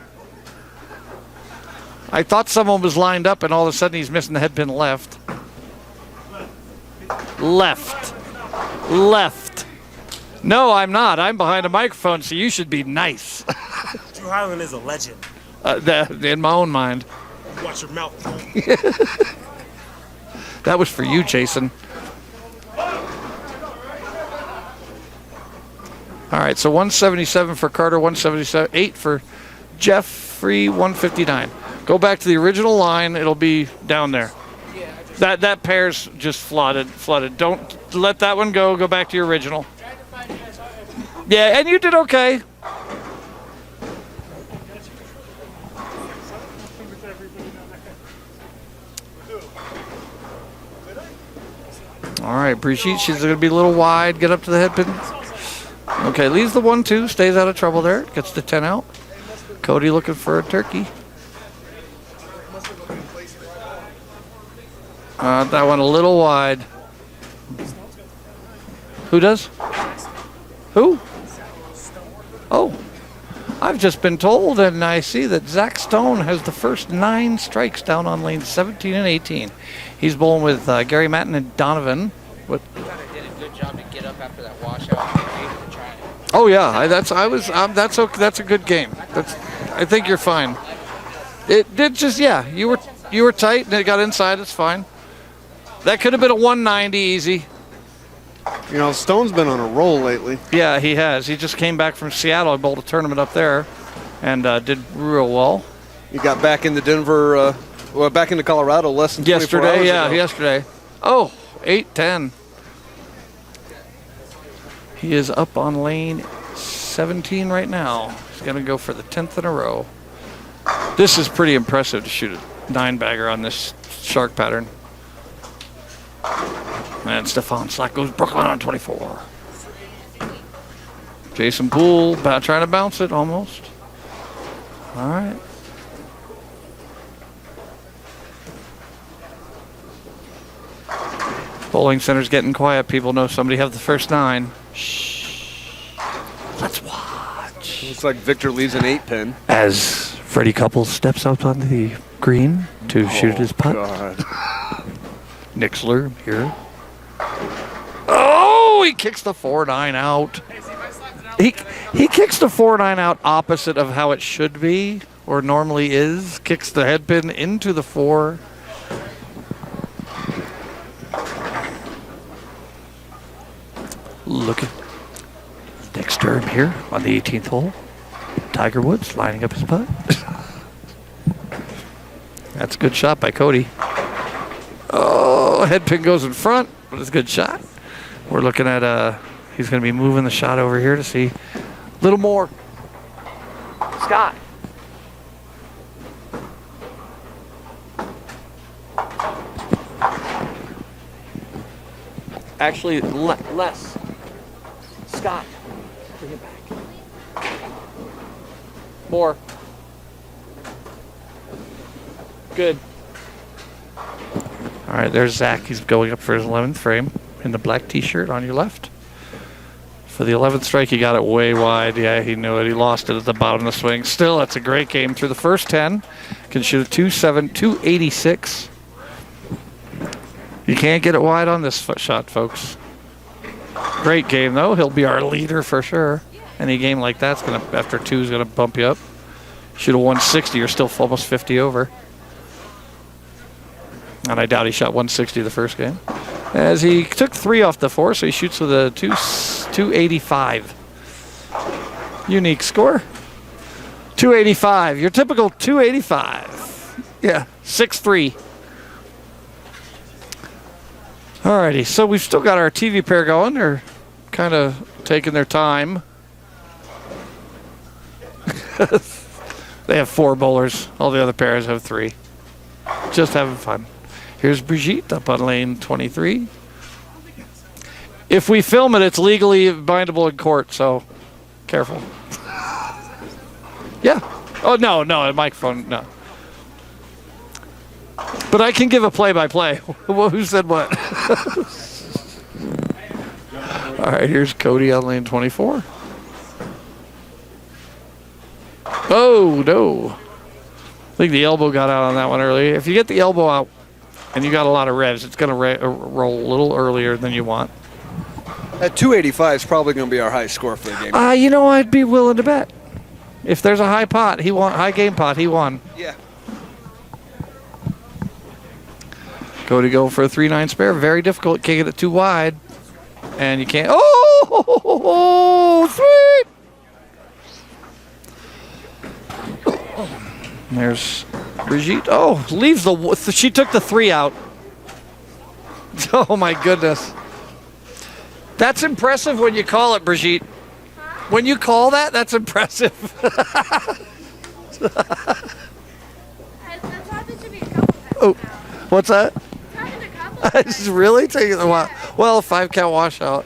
B: I thought someone was lined up, and all of a sudden he's missing the head pin left. Left. No, I'm not. I'm behind a microphone, so you should be nice.
E: Drew Highland is a legend.
B: In my own mind.
E: Watch your mouth.
B: That was for you, Jason. All right, so 177 for Carter, 178 for Jeffrey, 159. Go back to the original line. It'll be down there. That pair's just flooded. Don't let that one go. Go back to your original. Yeah, and you did okay. All right, Brigitte, she's going to be a little wide. Get up to the head pin. Okay, leaves the 1-2, stays out of trouble there. Gets the 10 out. Cody looking for a turkey. That one a little wide. Who does? Who? Oh, I've just been told, and I see that Zach Stone has the first 9 strikes down on lanes 17 and 18. He's bowling with Gary Matton and Donovan.
C: He kind of did a good job to get up after that washout and be able to try it.
B: Oh yeah, that's a good game. I think you're fine. It did just you were tight and it got inside. It's fine. That could have been a 190 easy.
A: You know, Stone's been on a roll lately.
B: Yeah, he has. He just came back from Seattle. He bowled a tournament up there and did real well.
A: He got back into Denver, back into Colorado less than 24 hours ago.
B: Yesterday. Oh, 8-10. He is up on lane 17 right now. He's going to go for the 10th in a row. This is pretty impressive to shoot a 9-bagger on this shark pattern. And Stefan Slack goes Brooklyn on 24. Jason Poole trying to bounce it almost. All right. Bowling center's getting quiet. People know somebody have the first 9. Shh. Let's watch.
A: Looks like Victor leaves an 8-pin.
B: As Freddie Couples steps out on the green to shoot his putt.
A: God.
B: Nixler here. Oh, he kicks the 4-9 out. He kicks the 4-9 out opposite of how it should be, or normally is. Kicks the head pin into the 4. Look at next turn here on the 18th hole. Tiger Woods lining up his putt. That's a good shot by Cody. Oh, head pin goes in front, but it's a good shot. We're looking at he's going to be moving the shot over here to see a little more. Scott. Actually, less. Scott, bring it back. More. Good. All right, there's Zach. He's going up for his 11th frame in the black T-shirt on your left. For the 11th strike, he got it way wide. Yeah, he knew it. He lost it at the bottom of the swing. Still, that's a great game. Through the first 10, can shoot a 286. You can't get it wide on this shot, folks. Great game, though. He'll be our leader for sure. Any game like that's gonna, after 2, is gonna bump you up. Shoot a 160. You're still almost 50 over. And I doubt he shot 160 the first game. As he took 3 off the 4, so he shoots with a 285. Unique score. 285. Your typical 285. Yeah, 6'3". Alrighty, so we've still got our TV pair going. They're kind of taking their time. They have 4 bowlers. All the other pairs have 3. Just having fun. Here's Brigitte up on lane 23. If we film it, it's legally bindable in court, so careful. Yeah. Oh, no, a microphone, no. But I can give a play-by-play. Who said what? All right, here's Cody on lane 24. Oh, no. I think the elbow got out on that one early. If you get the elbow out and you got a lot of revs, it's going to roll a little earlier than you want.
A: At 285 is probably going to be our high score for the game.
B: You know, I'd be willing to bet. If there's a high pot, he won. High game pot, he won.
A: Yeah.
B: Cody go for a 3-9 spare. Very difficult. Can't get it too wide. And you can't. Oh, sweet. There's Brigitte. Oh, leaves the. She took the 3 out. Oh my goodness. That's impressive when you call it, Brigitte. When you call that, that's impressive. Oh, what's that? It's really taking a while. Well, 5-count washout.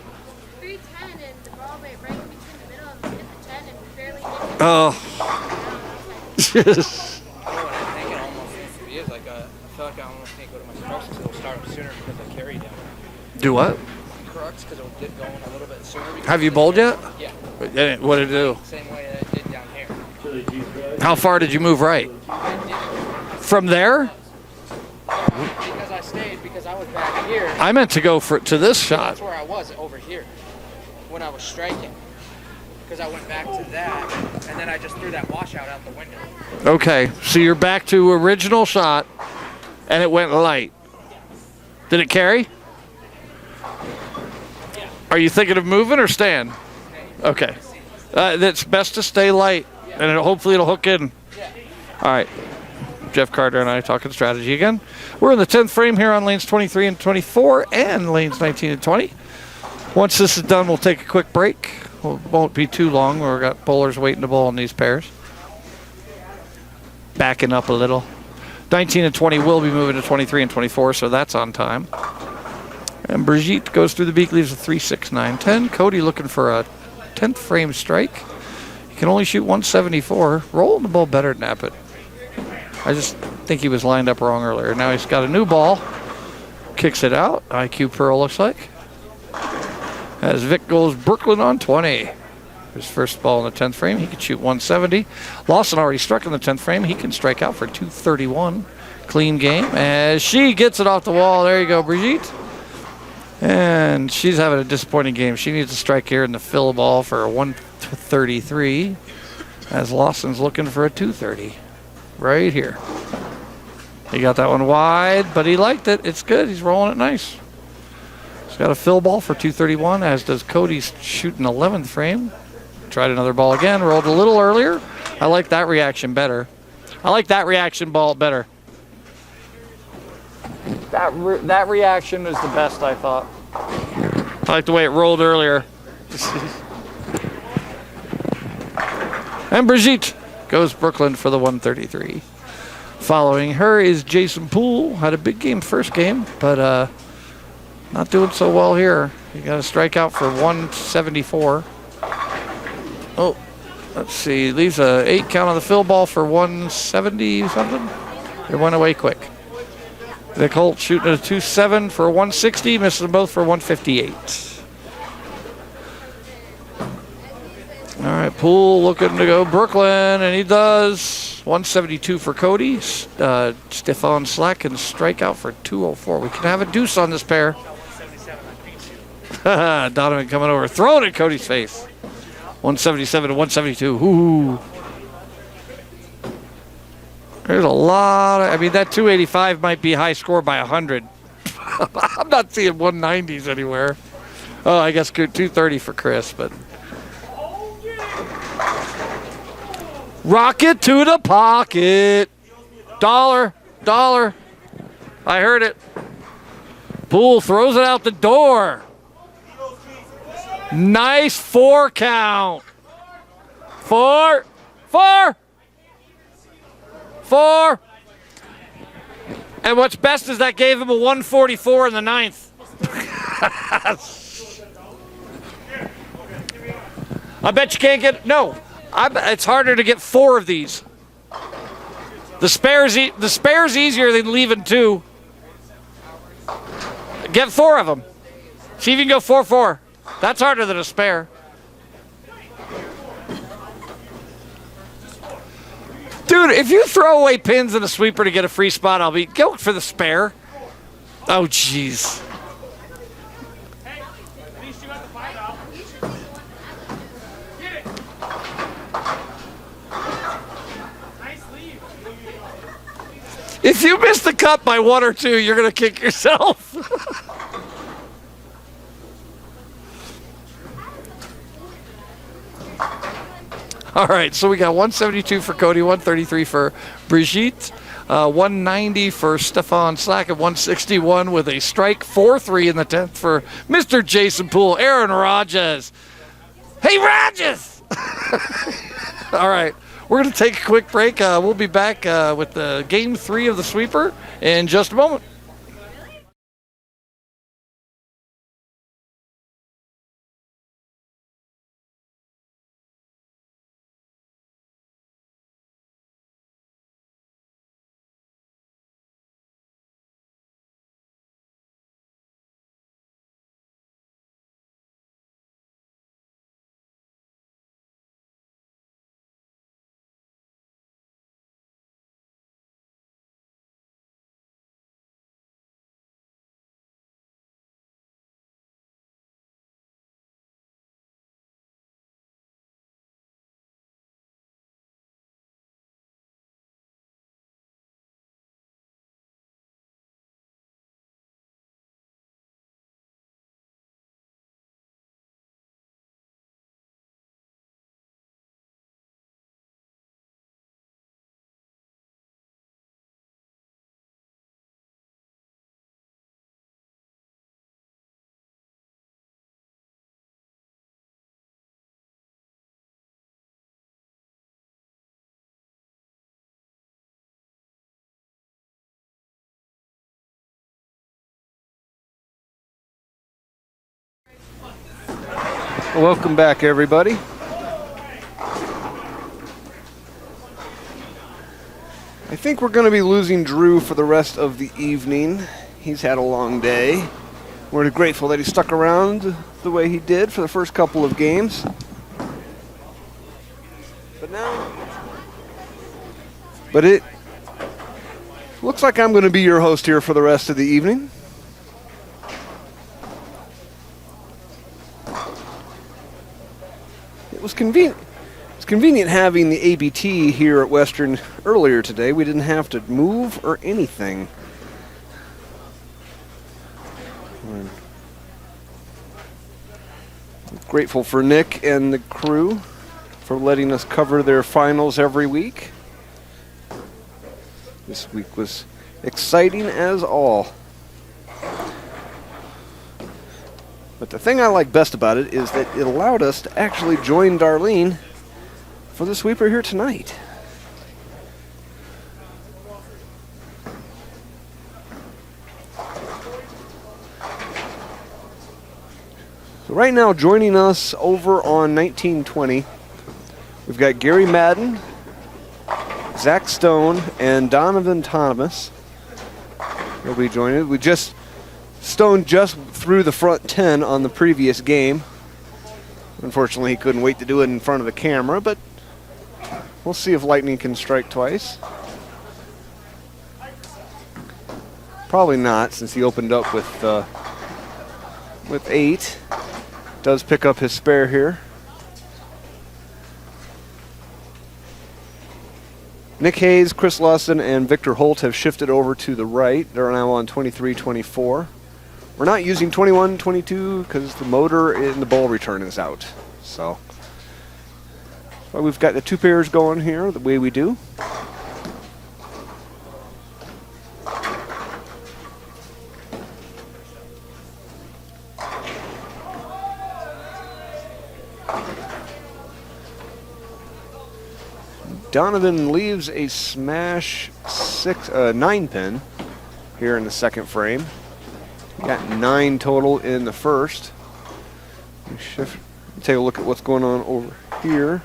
F: 310 and the ball went right in between the middle of the 10 and barely hit it.
B: Oh.
C: Yes. What I'm thinking almost needs to be is like I feel like I almost can't go to my strokes because it'll start up sooner because I carry down.
B: Do what?
C: Crux because it'll get going a little bit sooner.
B: Have you bowled yet?
C: Yeah.
B: What did it do?
C: Same way that it did down here.
B: How far did you move right? From there?
C: Because I stayed because I was back here.
B: I meant to go to this shot.
C: That's where I was over here when I was striking. Because I went back to that and then I just threw that washout out the window.
B: Okay, so you're back to original shot and it went light. Did it carry?
C: Yeah.
B: Are you thinking of moving or staying? Okay. It's best to stay light and hopefully it'll hook in.
C: Yeah.
B: All right. Jeff Carter and I talking strategy again. We're in the 10th frame here on lanes 23 and 24 and lanes 19 and 20. Once this is done, we'll take a quick break. Won't be too long. We've got bowlers waiting to bowl in these pairs. Backing up a little. 19 and 20 will be moving to 23 and 24, so that's on time. And Brigitte goes through the beak, leaves a 3, 6, 9, 10. Cody looking for a 10th frame strike. He can only shoot 174. Rolling the ball better than that, but I just think he was lined up wrong earlier. Now he's got a new ball. Kicks it out. IQ Pearl looks like. As Vic goes Brooklyn on 20. His first ball in the 10th frame. He can shoot 170. Lawson already struck in the 10th frame. He can strike out for 231. Clean game. As she gets it off the wall. There you go, Brigitte. And she's having a disappointing game. She needs to strike here in the fill ball for a 133. As Lawson's looking for a 230. Right here. He got that one wide, but he liked it. It's good. He's rolling it nice. He's got a fill ball for 231, as does Cody's shooting 11th frame. Tried another ball again, rolled a little earlier. I like that reaction better. I like that reaction ball better. That reaction is the best, I thought. I like the way it rolled earlier. And Brigitte goes Brooklyn for the 133. Following her is Jason Poole. Had a big game first game, but not doing so well here. He got a strikeout for 174. Oh, let's see. Leaves a 8 count on the fill ball for 170 something. It went away quick. Vic Holt shooting at a 2.7 for 160, misses them both for 158. All right, Poole looking to go Brooklyn, and he does. 172 for Cody. Stefan Slack can strike out for 204. We can have a deuce on this pair. Donovan coming over, throwing at Cody's face. 177 to 172. Ooh. There's a lot of, I mean, that 285 might be high score by 100. I'm not seeing 190s anywhere. Oh, I guess 230 for Chris, but. Rocket to the pocket. Dollar. I heard it. Poole throws it out the door. Nice 4 count. 4. And what's best is that gave him a 144 in the 9th. I bet you can't get, no. It's harder to get 4 of these. The spare's easier than leaving 2. Get 4 of them. See if you can go 4-4. That's harder than a spare. Dude, if you throw away pins in a sweeper to get a free spot, I'll be go for the spare. Oh, jeez.
D: Hey, at least you got the 5 out. Get it. Nice lead.
B: If you miss the cut by 1 or 2, you're going to kick yourself. All right, so we got 172 for Cody, 133 for Brigitte, 190 for Stefan Slack, and 161 with a strike, 4-3 in the 10th for Mr. Jason Poole. Aaron Rogers. Hey, Rogers! All right, we're going to take a quick break. We'll be back with the Game 3 of the sweeper in just a moment.
A: Welcome back, everybody. I think we're going to be losing Drew for the rest of the evening. He's had a long day. We're grateful that he stuck around the way he did for the first couple of games. But it looks like I'm going to be your host here for the rest of the evening. It was convenient. It's convenient having the ABT here at Western earlier today. We didn't have to move or anything. I'm grateful for Nick and the crew for letting us cover their finals every week. This week was exciting as all. But the thing I like best about it is that it allowed us to actually join Darlene for the sweeper here tonight. So right now, joining us over on 1920, we've got Gary Madden, Zach Stone and Donovan Thomas will be joining. Stone just threw the front 10 on the previous game. Unfortunately, he couldn't wait to do it in front of the camera, but we'll see if lightning can strike twice. Probably not, since he opened up with 8. Does pick up his spare here. Nick Hayes, Chris Lawson, and Victor Holt have shifted over to the right. They're now on 23-24. We're not using 21-22 because the motor in the ball return is out. So we've got the 2 pairs going here the way we do. Donovan leaves a smash 9 pin here in the second frame. Got 9 total in the first. Take a look at what's going on over here.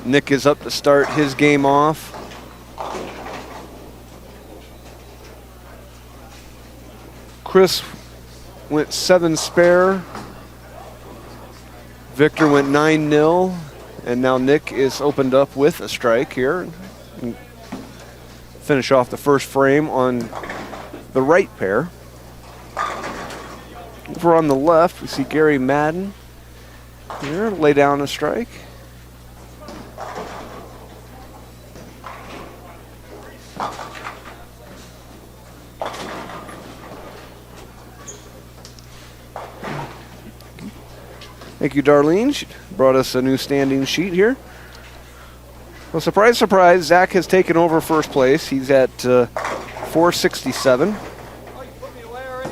A: Nick is up to start his game off. Chris went 7 spare. Victor went 9-0, and now Nick is opened up with a strike here. And finish off the first frame on the right pair. Over on the left, we see Gary Madden here lay down a strike. Thank you, Darlene. She brought us a new standing sheet here. Well, surprise, surprise, Zach has taken over first place. He's at 467.
B: Oh, you put me away already?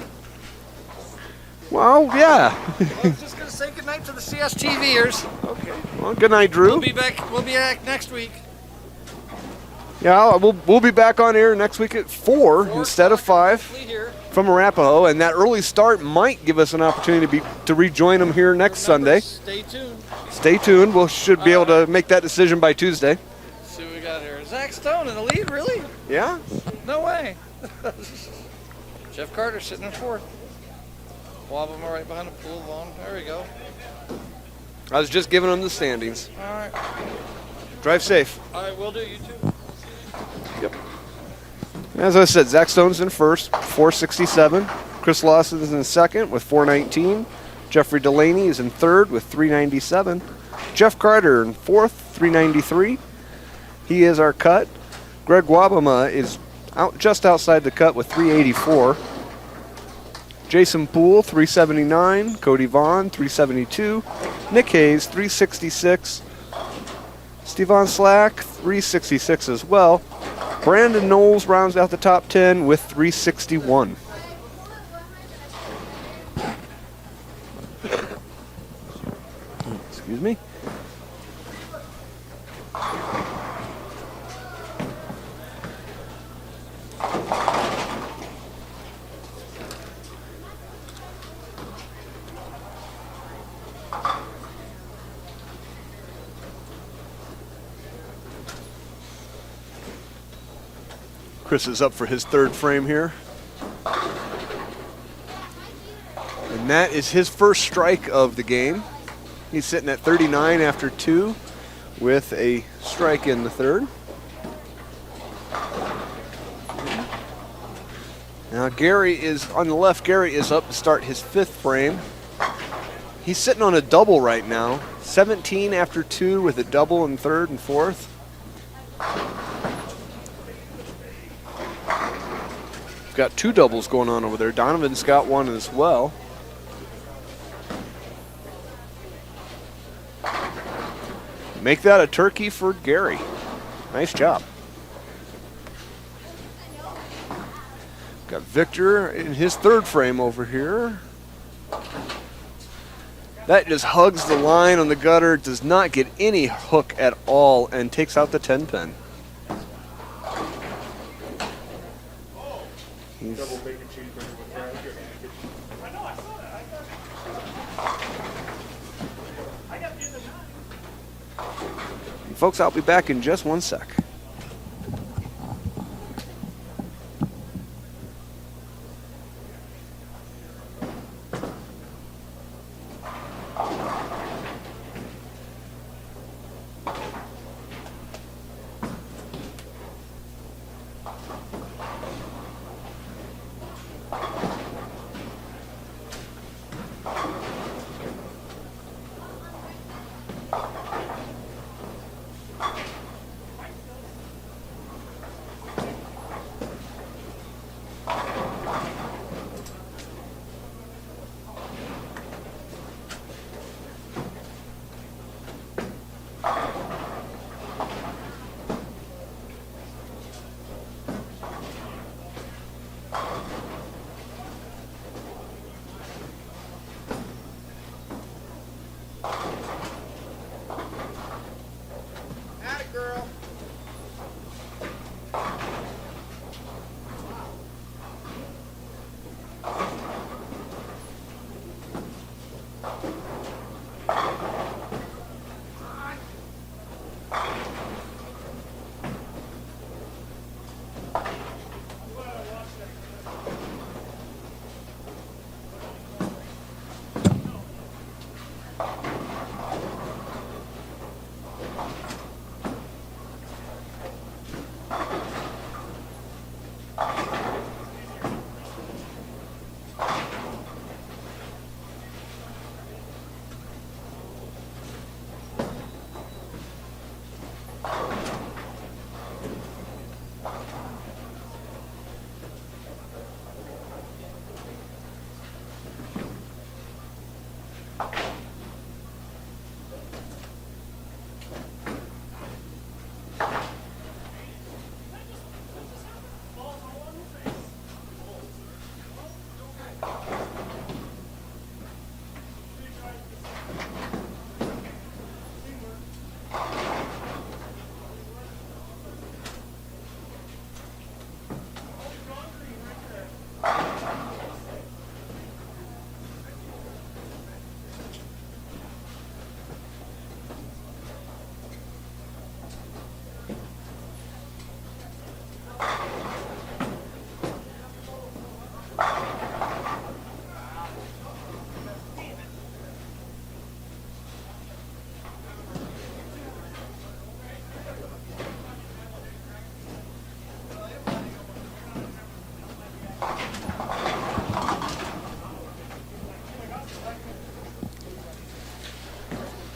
A: Well, yeah.
B: I was just going to say goodnight to the CSTVers.
A: Okay. Well, good night, Drew.
B: We'll be back next week.
A: Yeah, we'll be back on air next week at 4 instead of 5
B: Here.
A: from Arapahoe, and that early start might give us an opportunity to rejoin them here next Sunday.
B: Stay tuned.
A: Stay tuned. We should be able to make that decision by Tuesday.
B: Let's see what we got here. Zach Stone in the lead, really?
A: Yeah?
B: No way. Jeff Carter sitting in 4th. Wabama right behind the pool. Vaughn. There we go.
A: I was just giving them the standings.
B: All right.
A: Drive safe.
B: All right, we'll do. You too.
A: Yep. As I said, Zach Stone's in first, 467. Chris Lawson is in second with 419. Jeffrey Delaney is in third with 397. Jeff Carter in fourth, 393. He is our cut. Greg Wabama is just outside the cut with 384. Jason Poole, 379. Cody Vaughn, 372. Nick Hayes, 366. Stevan Slack, 366 as well. Brandon Knowles rounds out the top 10 with 361. Excuse me. Chris is up for his third frame here. And that is his first strike of the game. He's sitting at 39 after 2 with a strike in the third. Now Gary is on the left. Gary is up to start his 5th frame. He's sitting on a double right now. 17 after 2 with a double in 3rd and 4th. Got 2 doubles going on over there. Donovan's got 1 as well. Make that a turkey for Gary. Nice job. Got Victor in his 3rd frame over here. That just hugs the line on the gutter, does not get any hook at all, and takes out the 10 pin.
E: Double bacon cheeseburger with fries.
D: I know, I saw that. I got
A: And folks, I'll be back in just one sec.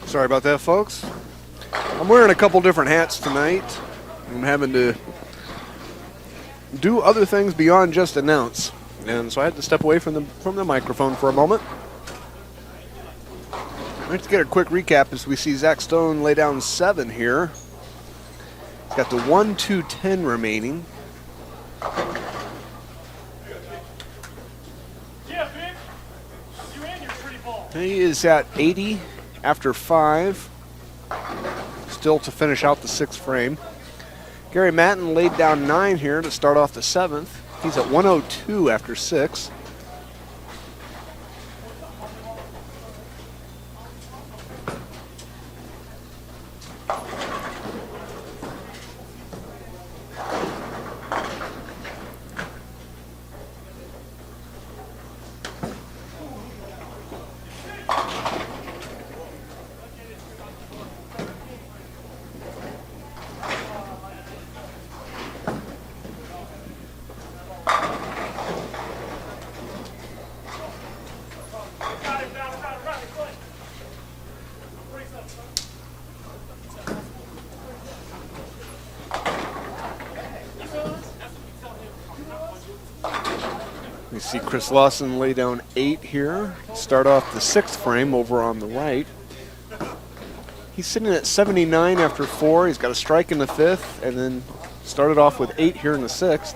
A: Sorry about that, folks. I'm wearing a couple different hats tonight. I'm having to do other things beyond just announce. And so I had to step away from the microphone for a moment. Let's get a quick recap as we see Zach Stone lay down 7 here. He's got the 1-2-10 remaining.
D: Yeah, Vic. You and your pretty ball.
A: He is at 80 after 5. Still to finish out the 6th frame. Gary Matten laid down 9 here to start off the 7th. He's at 102 after 6. We see Chris Lawson lay down 8 here. Start off the 6th frame over on the right. He's sitting at 79 after 4. He's got a strike in the 5th and then started off with 8 here in the 6th.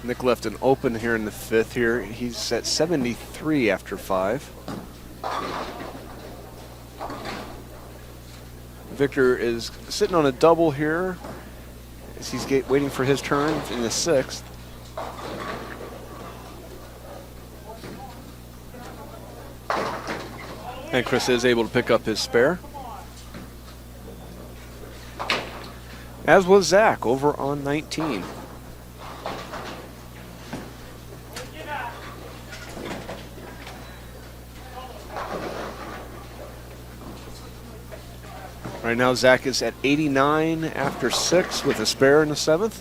A: Nick left an open here in the 5th here. He's at 73 after 5. Victor is sitting on a double here as he's waiting for his turn in the 6th. And Chris is able to pick up his spare. As was Zach over on 19. Right now, Zach is at 89 after 6 with a spare in the 7th.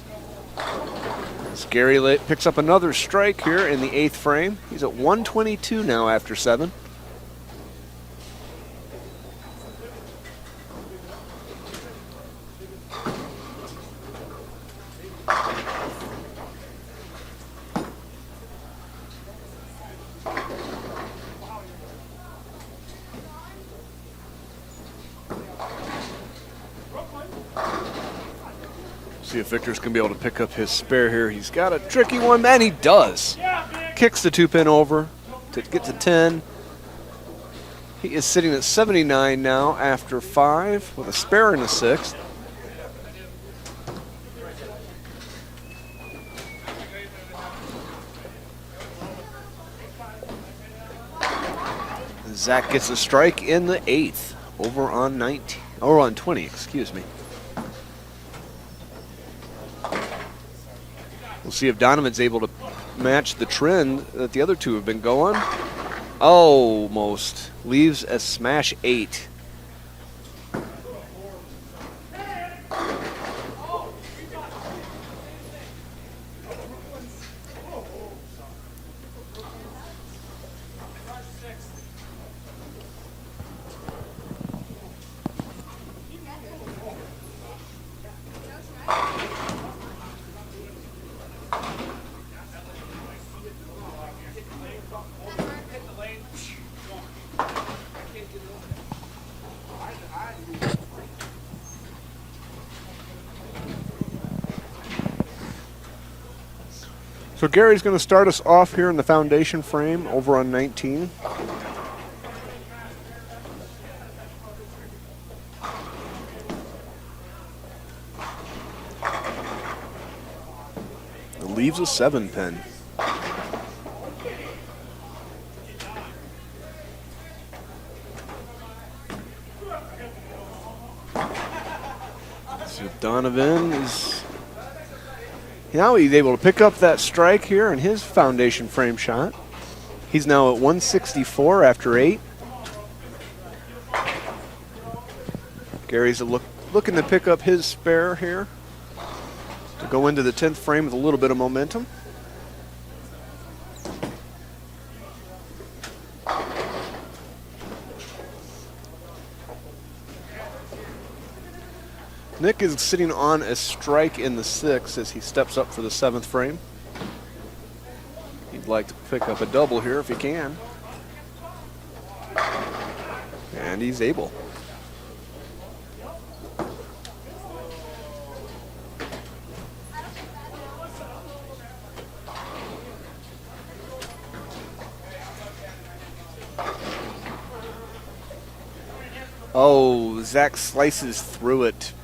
A: As Gary picks up another strike here in the 8th frame. He's at 122 now after 7. See if Victor's going to be able to pick up his spare here. He's got a tricky one, and he does. Kicks the 2-pin over to get to 10. He is sitting at 79 now after 5 with a spare in the 6th. Zach gets a strike in the 8th over on 19, or on 20, excuse me. We'll see if Donovan's able to match the trend that the other two have been going. Almost. Leaves a smash 8. So Gary's going to start us off here in the foundation frame over on 19. It leaves a 7-pin. So Donovan is... Now he's able to pick up that strike here in his foundation frame shot. He's now at 164 after 8. Gary's looking to pick up his spare here to go into the 10th frame with a little bit of momentum. Nick is sitting on a strike in the 6th as he steps up for the 7th frame. He'd like to pick up a double here if he can. And he's able. Oh, Zach slices through it.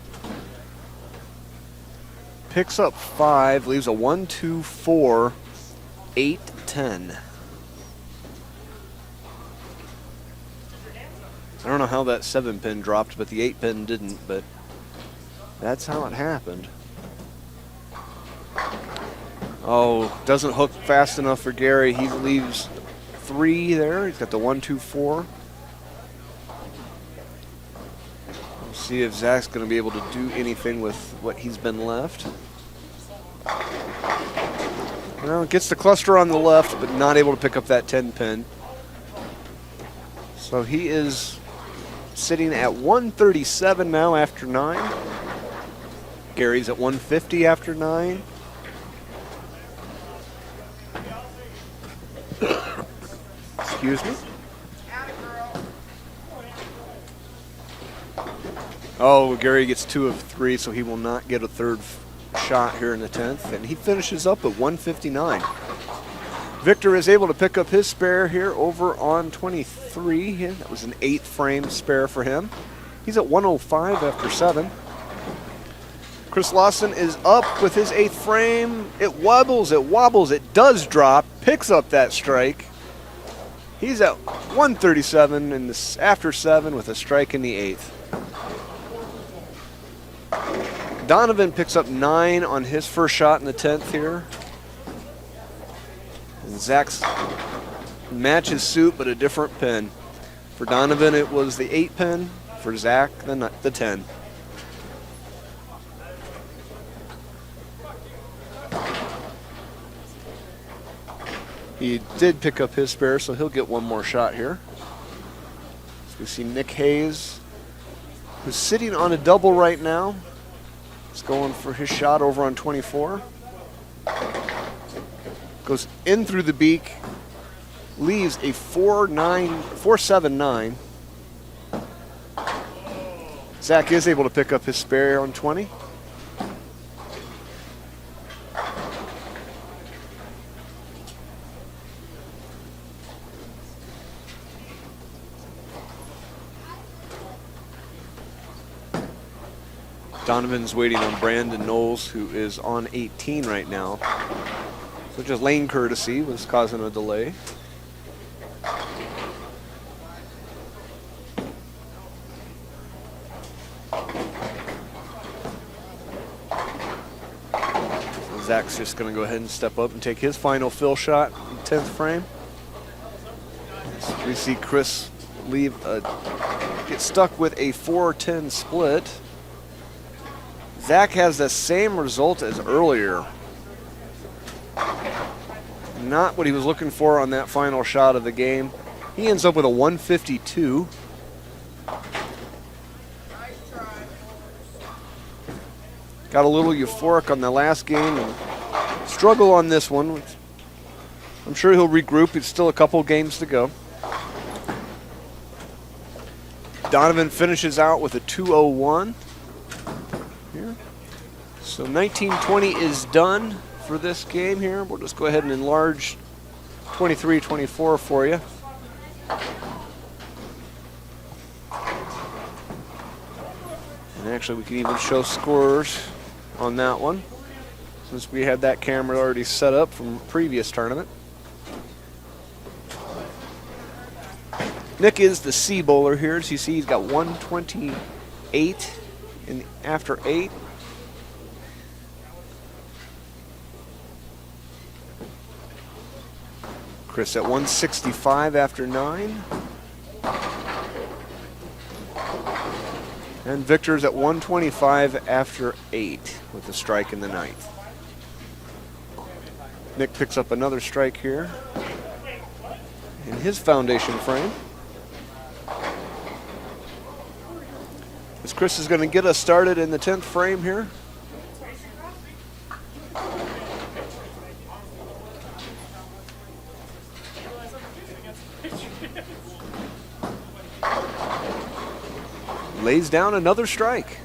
A: Picks up 5, leaves a 1, 2, 4, 8, 10. I don't know how that 7-pin dropped, but the 8-pin didn't, but that's how it happened. Oh, doesn't hook fast enough for Gary. He leaves 3 there. He's got the 1, 2, 4. We'll see if Zach's going to be able to do anything with what he's been left. Well, gets the cluster on the left, but not able to pick up that 10-pin. So he is sitting at 137 now after 9. Gary's at 150 after 9. Excuse me. Oh, Gary gets 2 of 3, so he will not get a third shot here in the 10th, and he finishes up at 159. Victor is able to pick up his spare here over on 23. That was an 8th frame spare for him. He's at 105 after 7. Chris Lawson is up with his 8th frame. It wobbles, it does drop, picks up that strike. He's at 137 in this after 7 with a strike in the 8th. Donovan picks up 9 on his first shot in the 10th here. And Zach's matches suit, but a different pin. For Donovan, it was the 8 pin. For Zach, the 10. He did pick up his spare, so he'll get one more shot here. So we see Nick Hayes, who's sitting on a double right now. He's going for his shot over on 24. Goes in through the beak, leaves a 4.79. Zach is able to pick up his spare on 20. Donovan's waiting on Brandon Knowles, who is on 18 right now. So just lane courtesy was causing a delay. So Zach's just going to go ahead and step up and take his final fill shot in 10th frame. So we see Chris get stuck with a 4-10 split. Zach has the same result as earlier. Not what he was looking for on that final shot of the game. He ends up with a 152. Got a little euphoric on the last game and struggle on this one. I'm sure he'll regroup. It's still a couple games to go. Donovan finishes out with a 201. Here. So 19-20 is done for this game here. We'll just go ahead and enlarge 23-24 for you. And actually we can even show scores on that one, since we had that camera already set up from a previous tournament. Nick is the C bowler here. As you see, he's got 128 after 8. Chris at 165 after 9. And Victor's at 125 after 8 with a strike in the 9th. Nick picks up another strike here in his foundation frame. As Chris is going to get us started in the 10th frame here. Lays down another strike.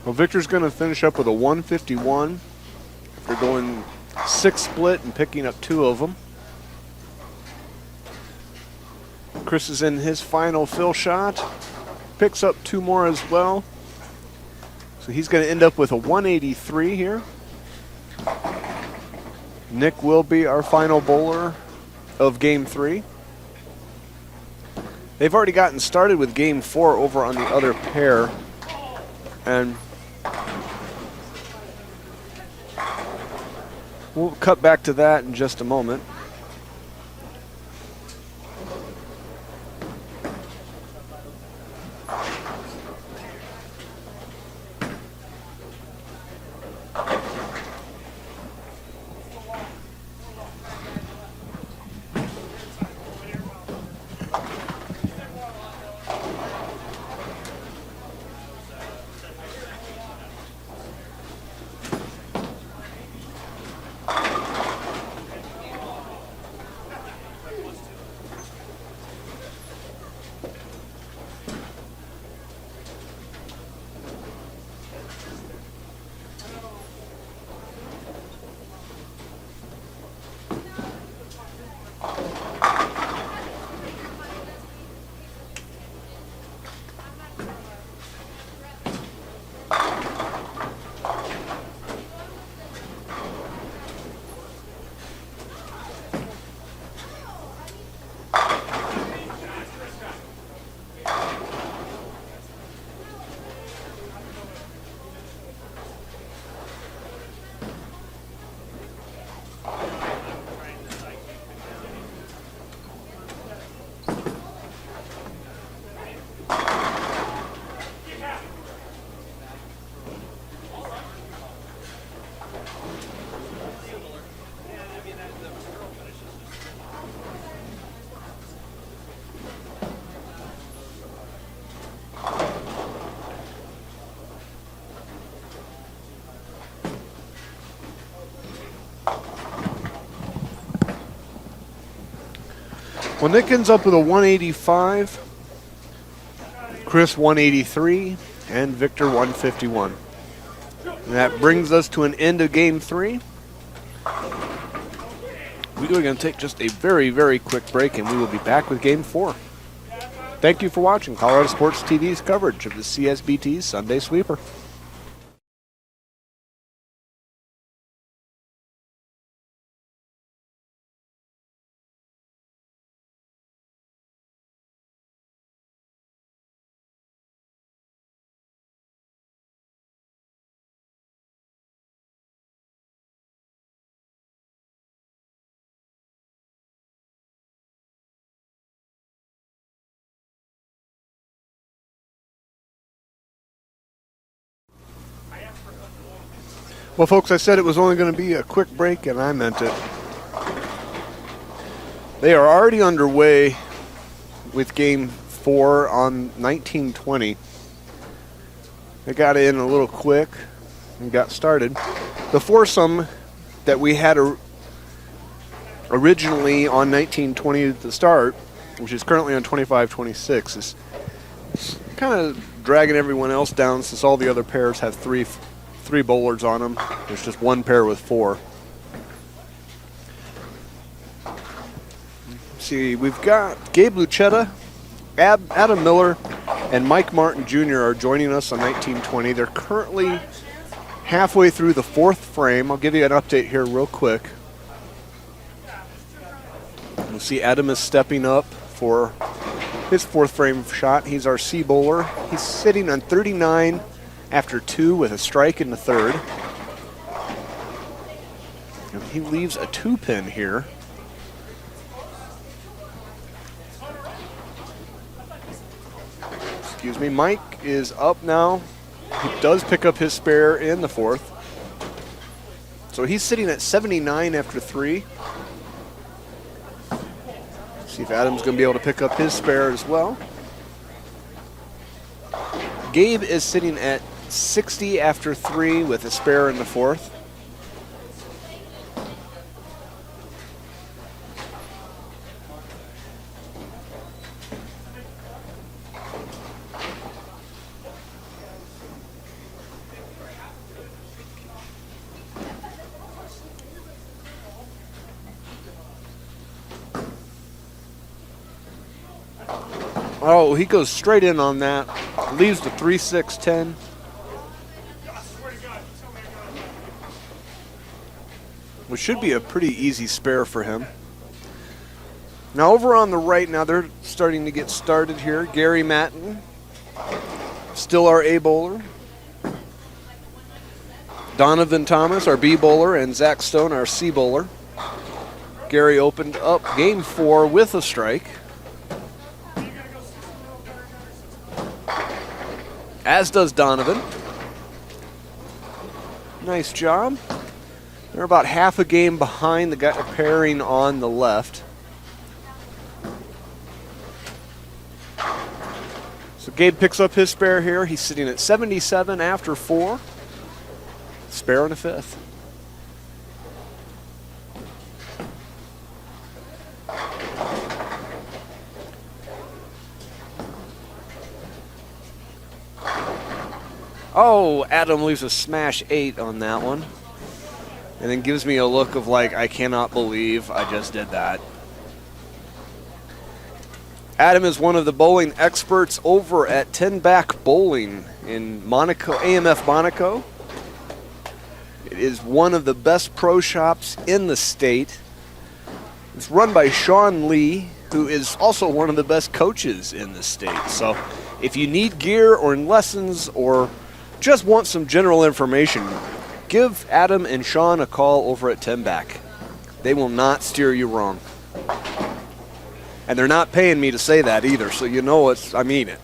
A: Well, Victor's going to finish up with a 151 after going 6 split and picking up 2 of them. Chris is in his final fill shot, picks up 2 more as well. So he's going to end up with a 183 here. Nick will be our final bowler of game 3. They've already gotten started with game 4 over on the other pair. And we'll cut back to that in just a moment. Well, Nick ends up with a 185, Chris 183, and Victor 151. And that brings us to an end of game 3. We are going to take just a very, very quick break, and we will be back with game 4. Thank you for watching Colorado Sports TV's coverage of the CSBT Sunday Sweeper. Well, folks, I said it was only going to be a quick break, and I meant it. They are already underway with game 4 on 1920. They got in a little quick and got started. The foursome that we had originally on 1920 at the start, which is currently on 25-26, is kind of dragging everyone else down since all the other pairs have three bowlers on them. There's just one pair with 4. See, we've got Gabe Lucetta, Adam Miller, and Mike Martin Jr. are joining us on 1920. They're currently halfway through the 4th frame. I'll give you an update here real quick. You'll see Adam is stepping up for his 4th frame shot. He's our C bowler. He's sitting on 39 after 2 with a strike in the 3rd. And he leaves a 2-pin here. Excuse me, Mike is up now. He does pick up his spare in the 4th. So he's sitting at 79 after 3. See if Adam's going to be able to pick up his spare as well. Gabe is sitting at 60 after 3 with a spare in the 4th. Oh, he goes straight in on that. Leaves the 3-6-10. Which should be a pretty easy spare for him. Now over on the right, now they're starting to get started here. Gary Matten, still our A bowler. Donovan Thomas, our B bowler, and Zach Stone, our C bowler. Gary opened up game 4 with a strike. As does Donovan. Nice job. They're about half a game behind the guy pairing on the left. So Gabe picks up his spare here. He's sitting at 77 after 4. Spare in the 5th. Oh, Adam leaves a smash 8 on that one. And then gives me a look of like, I cannot believe I just did that. Adam is one of the bowling experts over at 10 Back Bowling in Monaco, AMF Monaco. It is one of the best pro shops in the state. It's run by Sean Lee, who is also one of the best coaches in the state. So if you need gear or lessons or just want some general information, give Adam and Sean a call over at 10 Back. They will not steer you wrong. And they're not paying me to say that either, so you know I mean it.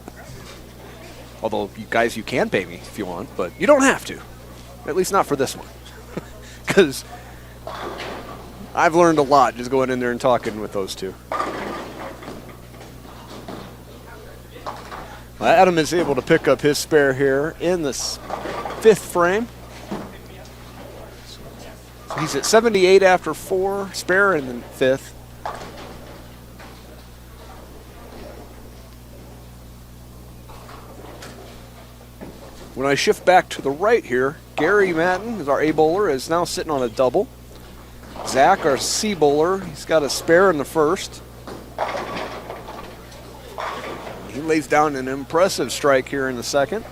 A: Although, you guys, you can pay me if you want, but you don't have to. At least not for this one. Because I've learned a lot just going in there and talking with those two. Adam is able to pick up his spare here in the 5th frame. So he's at 78 after 4, spare in the 5th. When I shift back to the right here, Gary Matten, is our A bowler, is now sitting on a double. Zach, our C bowler, he's got a spare in the 1st. He lays down an impressive strike here in the 2nd.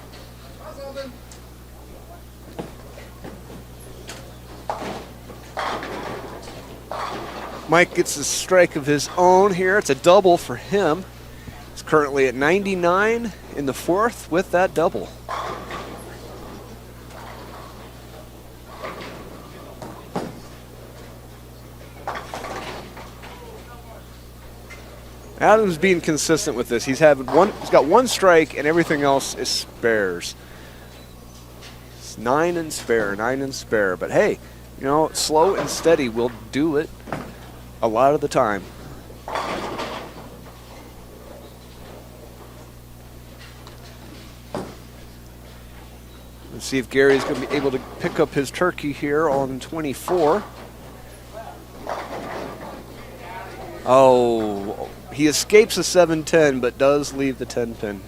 A: Mike gets a strike of his own here. It's a double for him. He's currently at 99 in the 4th with that double. Adam's being consistent with this. He's got one strike and everything else is spares. It's 9 and spare, 9 and spare. But hey, you know, slow and steady will do it a lot of the time. Let's see if Gary's going to be able to pick up his turkey here on 24. Oh, he escapes a 7-10, but does leave the 10 pin.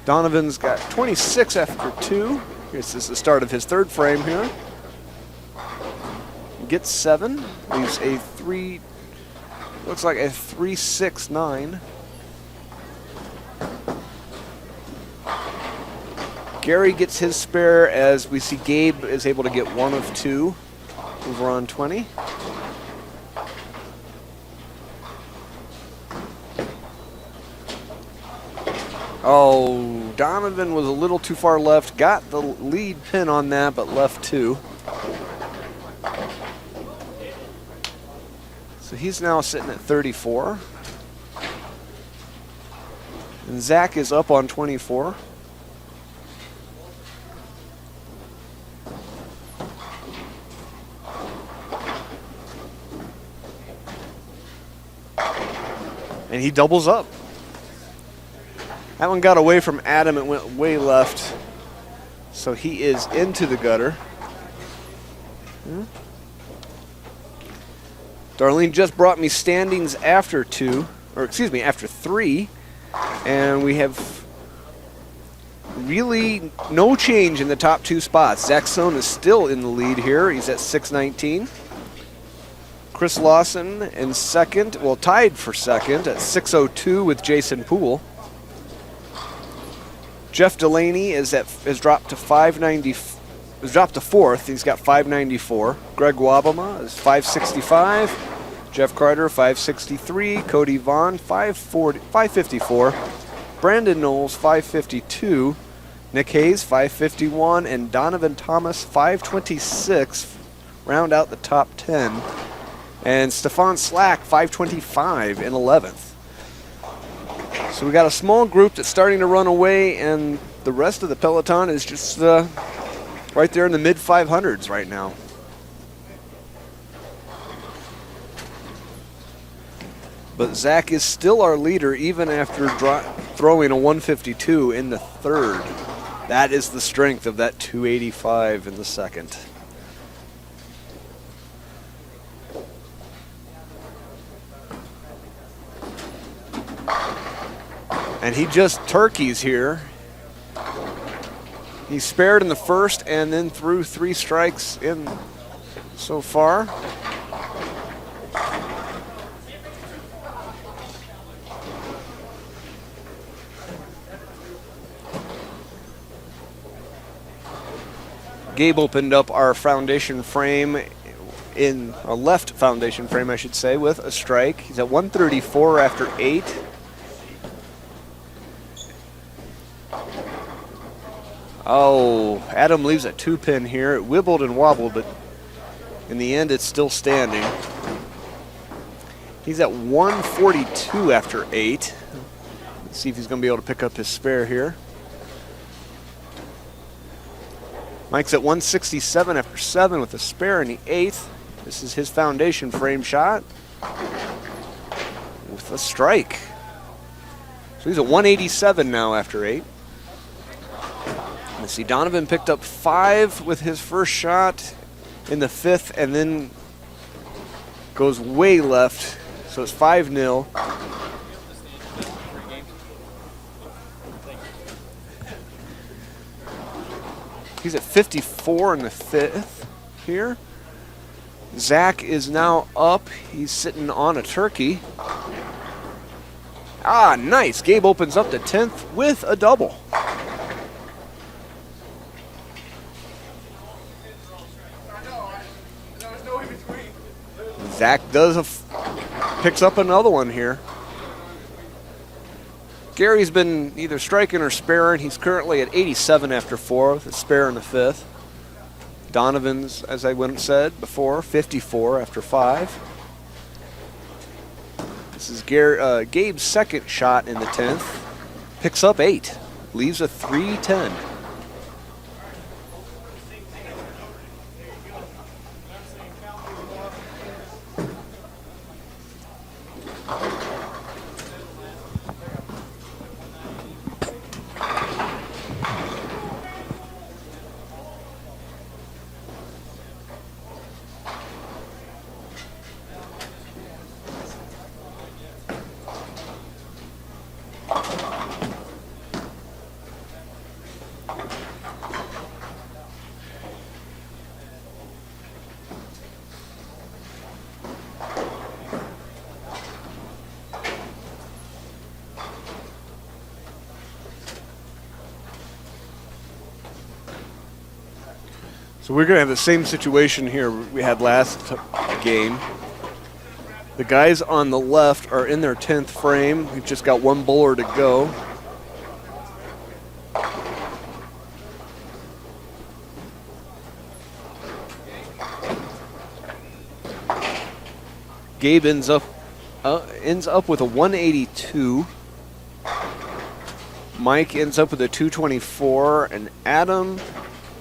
A: Donovan's got 26 after 2. This is the start of his 3rd frame here. Gets 7, leaves a 3, looks like a 3-6-9. Gary gets his spare as we see Gabe is able to get 1 of 2 over on 20. Oh, Donovan was a little too far left, got the lead pin on that, but left 2. So he's now sitting at 34. And Zach is up on 24. And he doubles up. That one got away from Adam. It went way left. So he is into the gutter. Darlene just brought me standings after 3. And we have really no change in the top 2 spots. Zach Stone is still in the lead here. He's at 619. Chris Lawson in 2nd, well, tied for 2nd at 602 with Jason Poole. Jeff Delaney has dropped to 590, was dropped to 4th. He's got 594. Greg Wabama is 565. Jeff Carter, 563. Cody Vaughn, 554. Brandon Knowles, 552. Nick Hayes, 551. And Donovan Thomas, 526. Round out the top 10. And Stefan Slack, 525 in 11th. So we got a small group that's starting to run away, and the rest of the peloton is just right there in the mid 500s right now. But Zach is still our leader even after throwing a 152 in the third. That is the strength of that 285 in the second. And he just turkeys here. He spared in the first and then threw 3 strikes in so far. Gabe opened up our foundation frame, in our left foundation frame, I should say, with a strike. He's at 134 after 8. Oh, Adam leaves a 2-pin here. It wibbled and wobbled, but in the end, it's still standing. He's at 142 after 8. Let's see if he's going to be able to pick up his spare here. Mike's at 167 after 7 with a spare in the 8th. This is his foundation frame shot with a strike. So he's at 187 now after 8. Let's see, Donovan picked up 5 with his first shot in the 5th and then goes way left. So it's 5-0. He's at 54 in the 5th here. Zach is now up. He's sitting on a turkey. Ah, nice. Gabe opens up the 10th with a double. Zach picks up another one here. Gary's been either striking or sparing. He's currently at 87 after 4 with a spare in the 5th. Donovan's, as I said before, 54 after 5. This is Gabe's second shot in the 10th. Picks up 8. Leaves a 3-10. So we're going to have the same situation here we had last game. The guys on the left are in their 10th frame. We've just got one bowler to go. Gabe ends up with a 182. Mike ends up with a 224, and Adam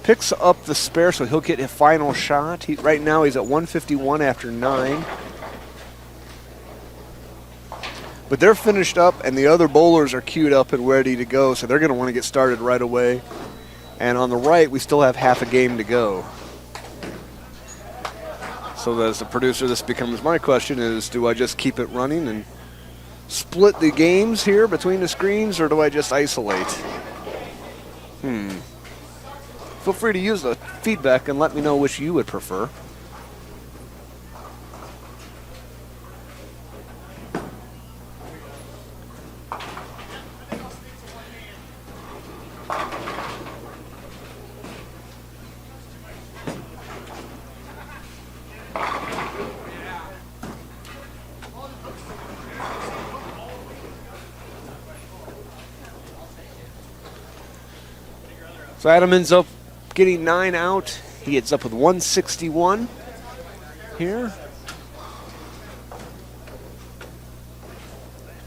A: picks up the spare, so he'll get a final shot. Right now he's at 151 after 9. But they're finished up, and the other bowlers are queued up and ready to go, so they're going to want to get started right away. And on the right, we still have half a game to go. So as the producer, this becomes my question is, do I just keep it running and split the games here between the screens, or do I just isolate? Feel free to use the feedback and let me know which you would prefer. So Adam ends up getting 9 out. He ends up with 161 here.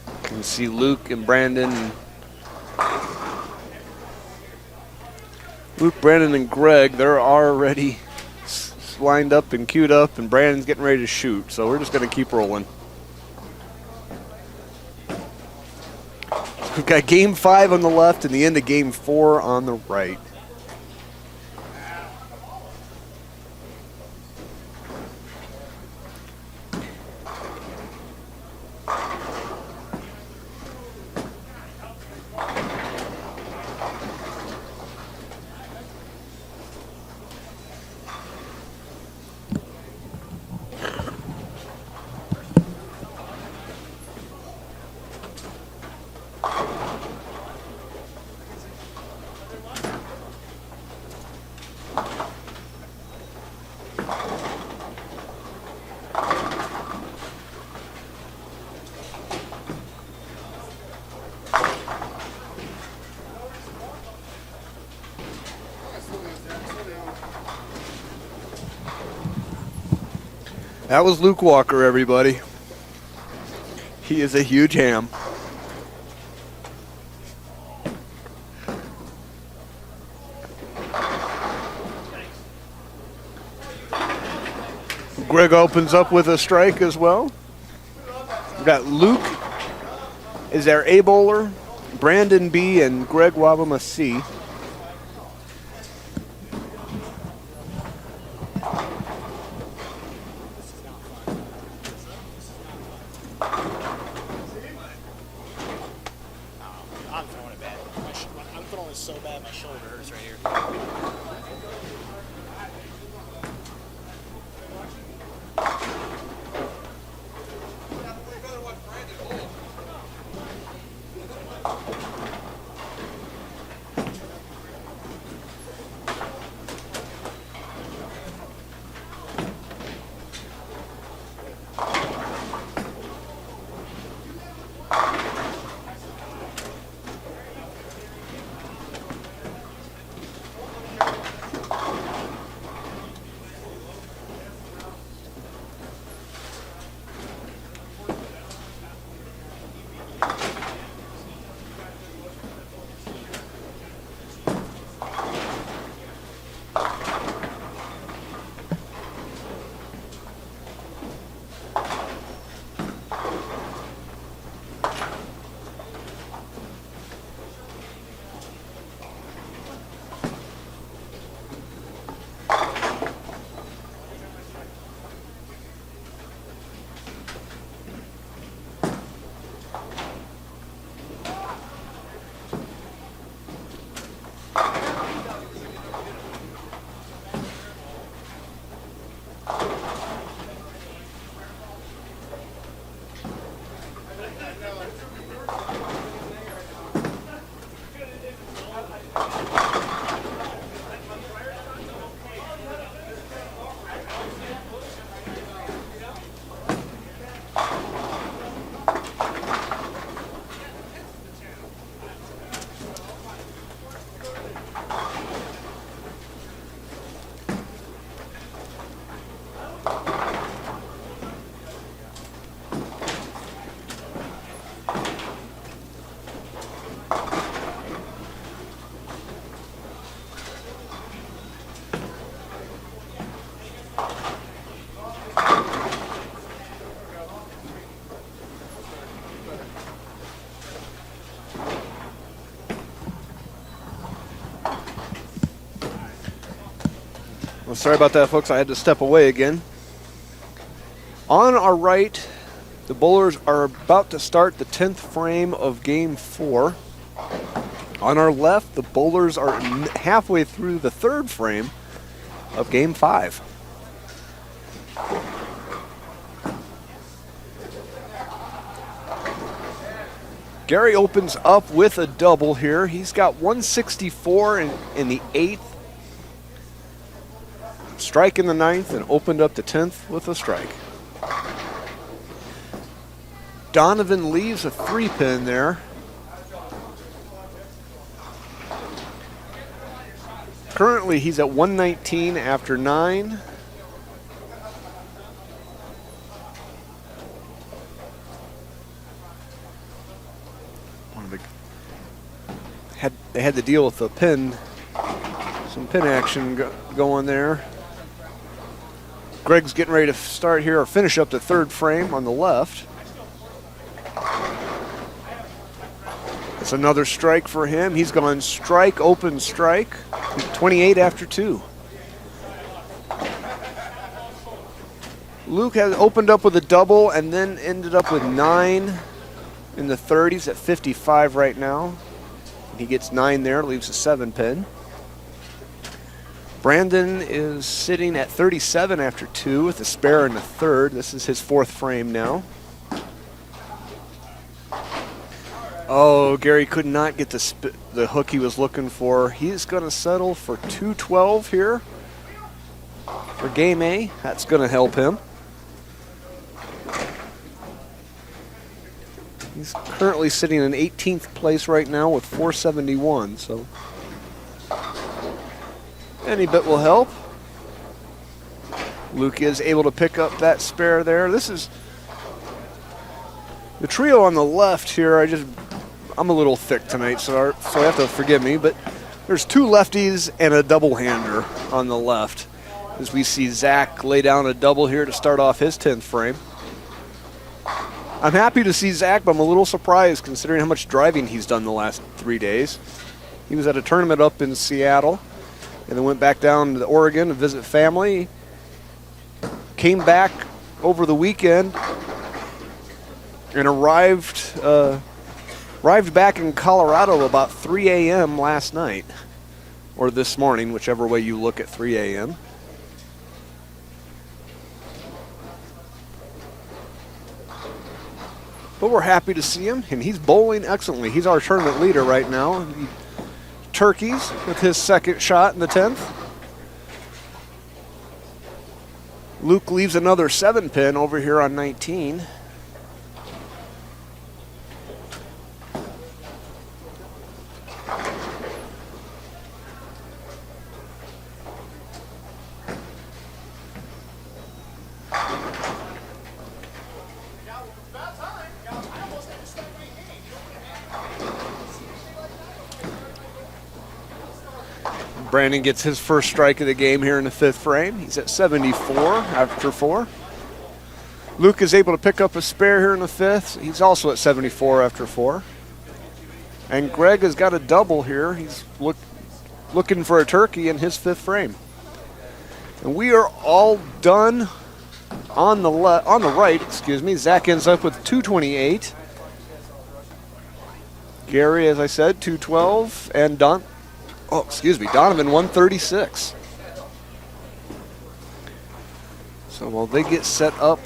A: You can see Luke and Brandon. Luke, Brandon, and Greg, they're already lined up and queued up, and Brandon's getting ready to shoot. So we're just going to keep rolling. We've got game 5 on the left and the end of game 4 on the right. That was Luke Walker, everybody. He is a huge ham. Greg opens up with a strike as well. We've got Luke is our A bowler, Brandon B, and Greg Wabama C.
G: I'm throwing it bad. I'm throwing it so bad my shoulder hurts right here.
A: Well, sorry about that, folks. I had to step away again. On our right, the bowlers are about to start the 10th frame of Game 4. On our left, the bowlers are halfway through the 3rd frame of Game 5. Gary opens up with a double here. He's got 164 in the 8th. Strike in the 9th and opened up the 10th with a strike. Donovan leaves a 3-pin there. Currently, he's at 119 after 9. They had to deal with the pin, some pin action going there. Greg's getting ready to start here or finish up the third frame on the left. It's another strike for him. He's gone strike, open strike. 28 after 2. Luke has opened up with a double and then ended up with 9 in the 30s at 55 right now. He gets 9 there, leaves a 7 pin. Brandon is sitting at 37 after 2 with a spare in the third. This is his 4th frame now. Oh, Gary could not get the hook he was looking for. He's going to settle for 212 here for game A. That's going to help him. He's currently sitting in 18th place right now with 471, so any bit will help. Luke is able to pick up that spare there. This is the trio on the left here. I'm a little thick tonight, so you have to forgive me, but there's 2 lefties and a double-hander on the left as we see Zach lay down a double here to start off his 10th frame. I'm happy to see Zach, but I'm a little surprised considering how much driving he's done the last 3 days. He was at a tournament up in Seattle and then went back down to Oregon to visit family. Came back over the weekend and arrived back in Colorado about 3 a.m. last night, or this morning, whichever way you look at 3 a.m. But we're happy to see him, and he's bowling excellently. He's our tournament leader right now. He turkeys with his 2nd shot in the 10th. Luke leaves another 7 pin over here on 19. Brandon gets his first strike of the game here in the 5th frame. He's at 74 after 4. Luke is able to pick up a spare here in the 5th. He's also at 74 after 4. And Greg has got a double here. He's looking for a turkey in his 5th frame. And we are all done on the right, excuse me. Zach ends up with 228. Gary, as I said, 212, and Donovan 136. So while they get set up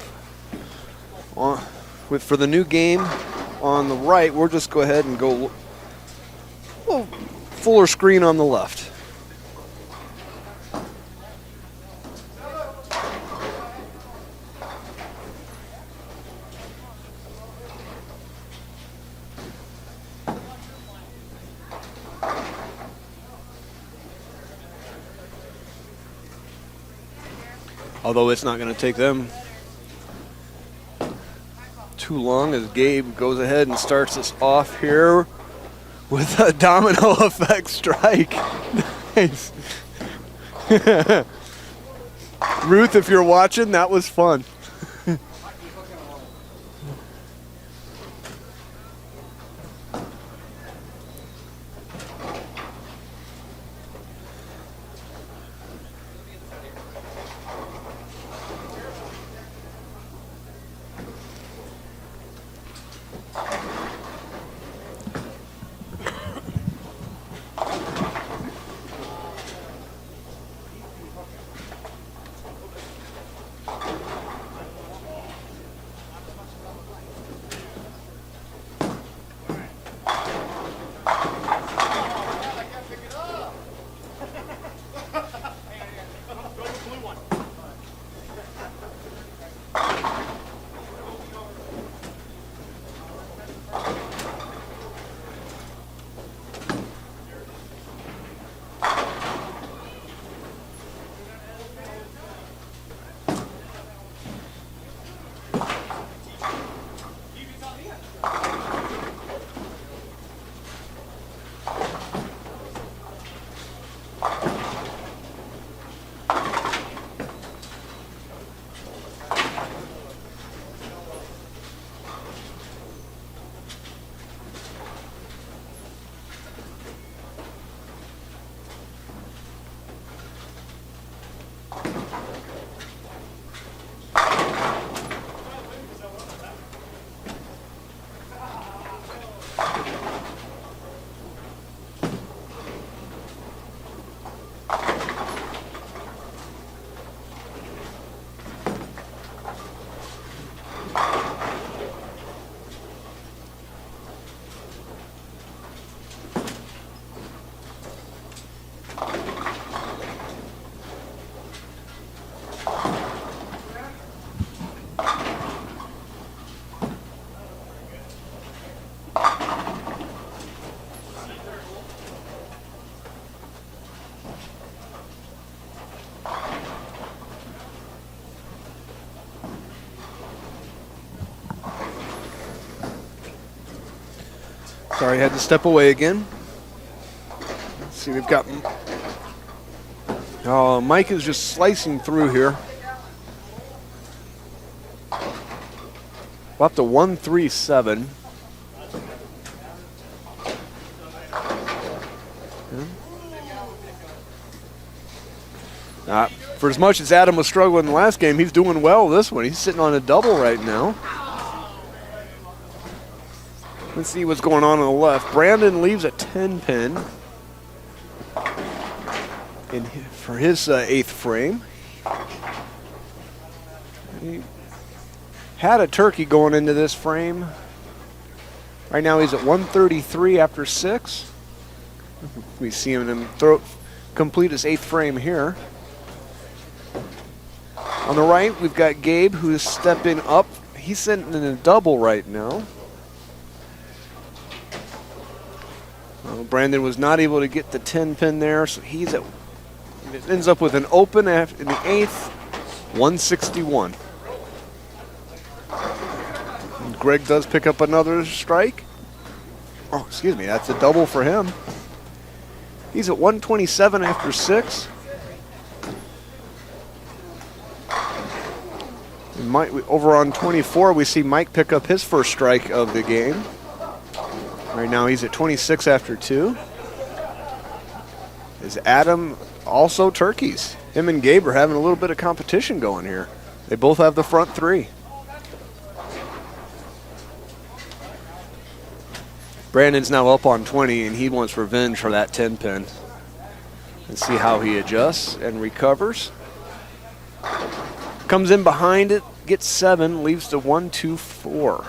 A: for the new game on the right, we'll just go ahead and go a little fuller screen on the left. Although it's not going to take them too long as Gabe goes ahead and starts us off here with a domino effect strike. Nice. Ruth, if you're watching, that was fun. Sorry, I had to step away again. Let's see, we've got... Mike is just slicing through here. Up to 137. For as much as Adam was struggling in the last game, he's doing well this one. He's sitting on a double right now. Let's see what's going on the left. Brandon leaves a 10 pin for his 8th frame. He had a turkey going into this frame. Right now he's at 133 after 6. We see him complete his 8th frame here. On the right, we've got Gabe, who's stepping up. He's sitting in a double right now. Brandon was not able to get the 10 pin there, so it ends up with an open in the 8th, 161. And Greg does pick up another strike. Oh, excuse me, that's a double for him. He's at 127 after 6. Over on 24, we see Mike pick up his first strike of the game. Right now he's at 26 after 2. Is Adam also turkeys? Him and Gabe are having a little bit of competition going here. They both have the front 3. Brandon's now up on 20 and he wants revenge for that 10 pin. Let's see how he adjusts and recovers. Comes in behind it, gets 7, leaves the 1-2-4.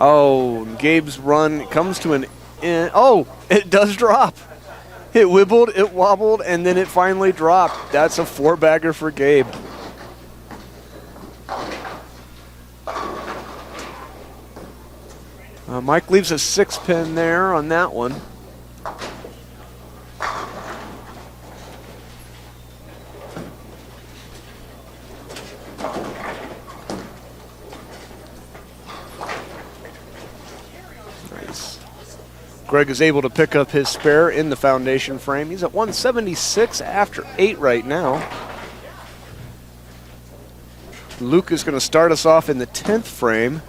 A: Oh, Gabe's run comes to an end. Oh, it does drop. It wibbled, it wobbled, and then it finally dropped. That's a 4-bagger for Gabe. Mike leaves a 6 pin there on that one. Greg is able to pick up his spare in the foundation frame. He's at 176 after 8 right now. Luke is going to start us off in the 10th frame.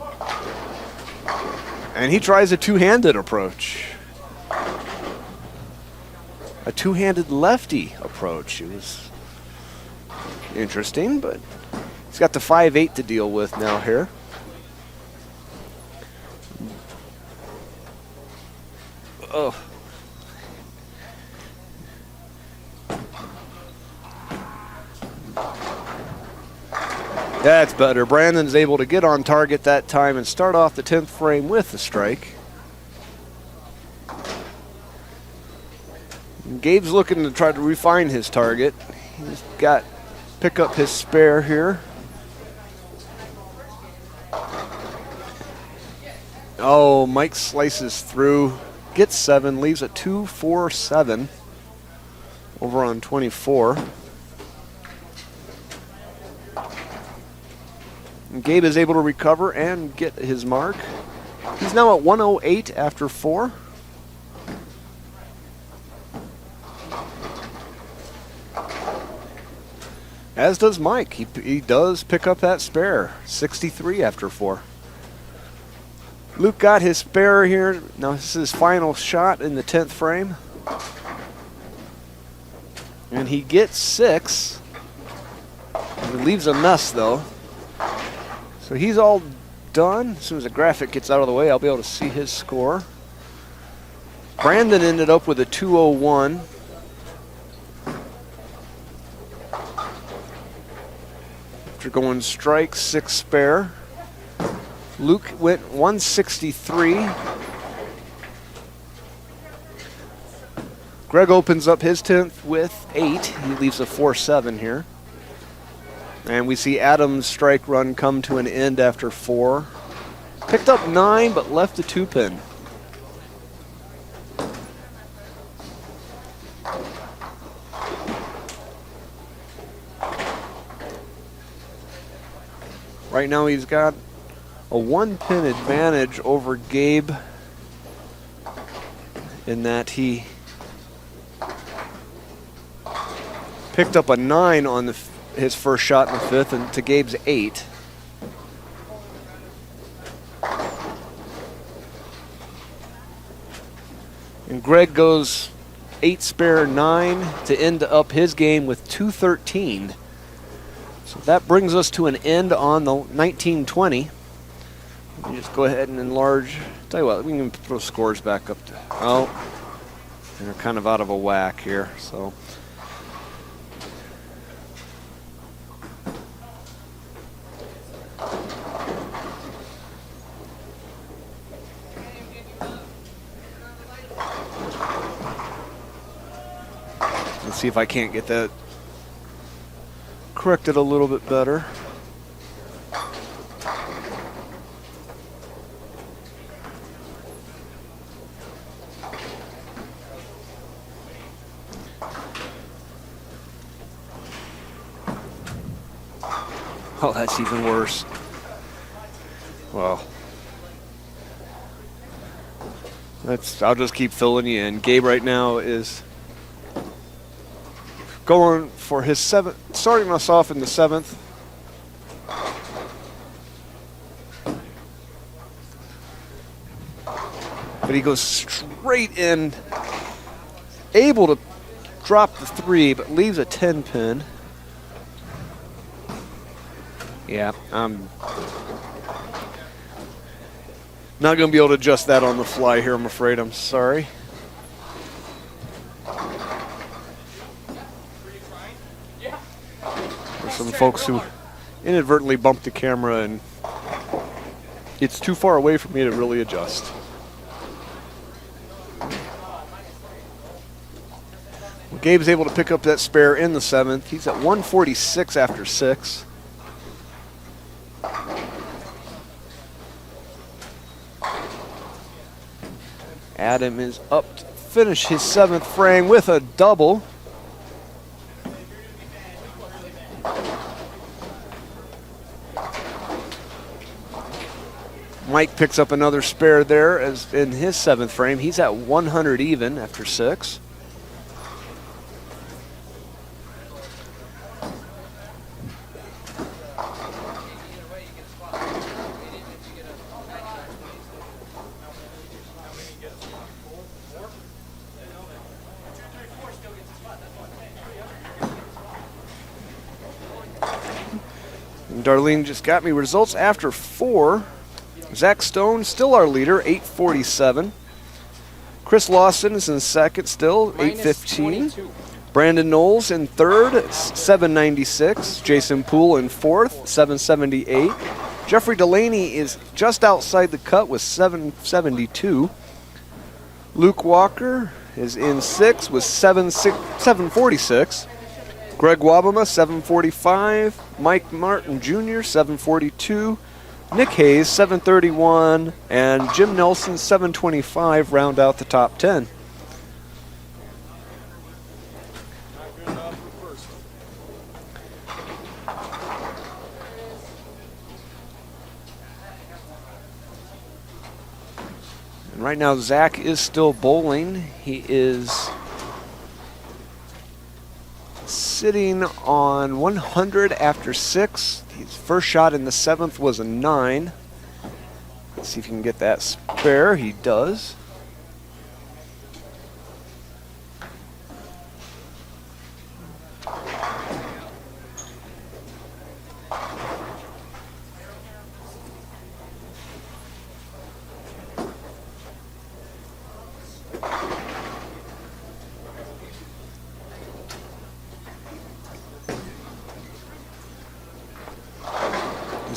A: And he tries a two-handed approach. A two-handed lefty approach. It was interesting, but he's got the 5-8 to deal with now here. Oh. That's better. Brandon's able to get on target that time and start off the 10th frame with the strike. And Gabe's looking to try to refine his target. He's got pick up his spare here. Oh, Mike slices through. Gets 7, leaves a 2-4-7 over on 24. And Gabe is able to recover and get his mark. He's now at 108 after 4. As does Mike. He does pick up that spare. 63 after 4. Luke got his spare here. Now this is his final shot in the 10th frame. And he gets 6. He leaves a mess though. So he's all done. As soon as the graphic gets out of the way, I'll be able to see his score. Brandon ended up with a 201. After going strike, 6 spare. Luke went 163. Greg opens up his 10th with 8. He leaves a 4-7 here. And we see Adam's strike run come to an end after 4. Picked up 9, but left a 2-pin. Right now he's got a 1-pin advantage over Gabe in that he picked up a 9 on his first shot in the 5th and to Gabe's 8. And Greg goes 8 spare 9 to end up his game with 213. So that brings us to an end on the 1920. Let me just go ahead and enlarge. Tell you what, we can throw scores back up to, oh, and they're kind of out of a whack here, so. Let's see if I can't get that corrected a little bit better. Oh, that's even worse. Well, I'll just keep filling you in. Gabe right now is going for his 7th, starting us off in the 7th. But he goes straight in, able to drop the 3, but leaves a 10-pin. Yeah, I'm not going to be able to adjust that on the fly here, I'm afraid. I'm sorry. There's some folks who inadvertently bumped the camera, and it's too far away for me to really adjust. Well, Gabe's able to pick up that spare in the 7th. He's at 146 after 6. Adam is up to finish his 7th frame with a double. Mike picks up another spare there as in his 7th frame. He's at 100 even after 6. Darlene just got me results after 4. Zach Stone still our leader, 847. Chris Lawson is in 2nd still, 815. Brandon Knowles in 3rd, 796. Jason Poole in 4th, 778. Jeffrey Delaney is just outside the cut with 772. Luke Walker is in 6th with 746. Greg Wabama, 745. Mike Martin Jr., 742. Nick Hayes, 731. And Jim Nelson, 725, round out the top 10. And right now, Zach is still bowling. He is sitting on 100 after 6. His first shot in the 7th was a 9. Let's see if he can get that spare. He does.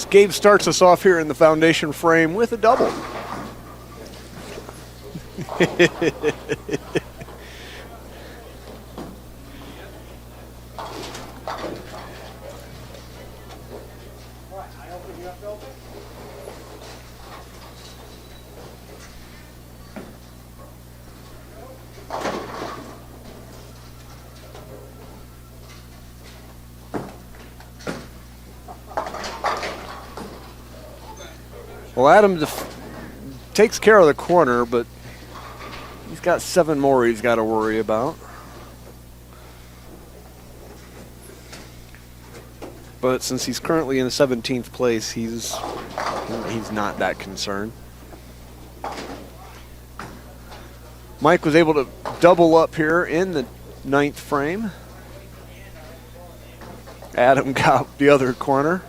A: Gabe starts us off here in the foundation frame with a double. Well, Adam takes care of the corner, but he's got 7 more he's got to worry about. But since he's currently in 17th place, he's not that concerned. Mike was able to double up here in the 9th frame. Adam got the other corner.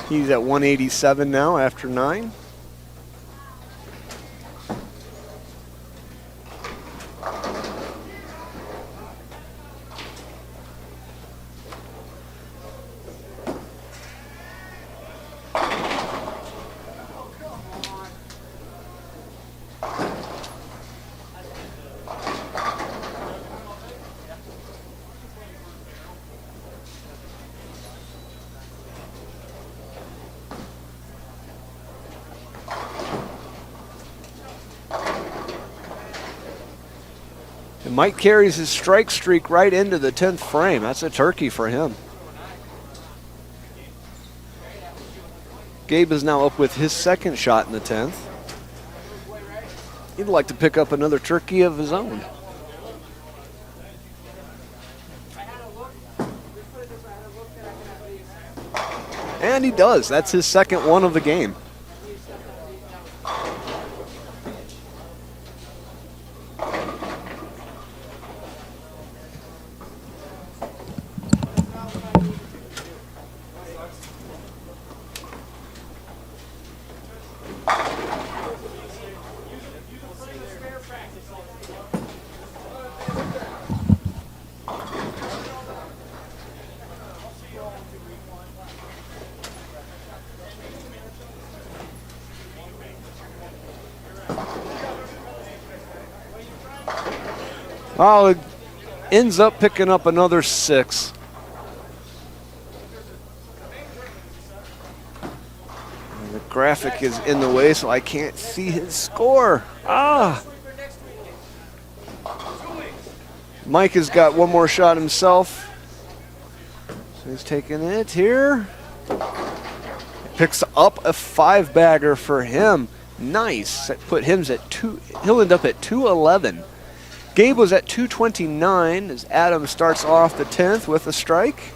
A: He's at 187 now after 9. And Mike carries his strike streak right into the 10th frame. That's a turkey for him. Gabe is now up with his 2nd shot in the 10th. He'd like to pick up another turkey of his own. And he does. That's his 2nd one of the game. Oh, it ends up picking up another 6. And the graphic is in the way, so I can't see his score. Mike has got one more shot himself. So he's taking it here. Picks up a 5-bagger for him. Nice. That put him at 2. He'll end up at 211. Gabe was at 229 as Adam starts off the 10th with a strike.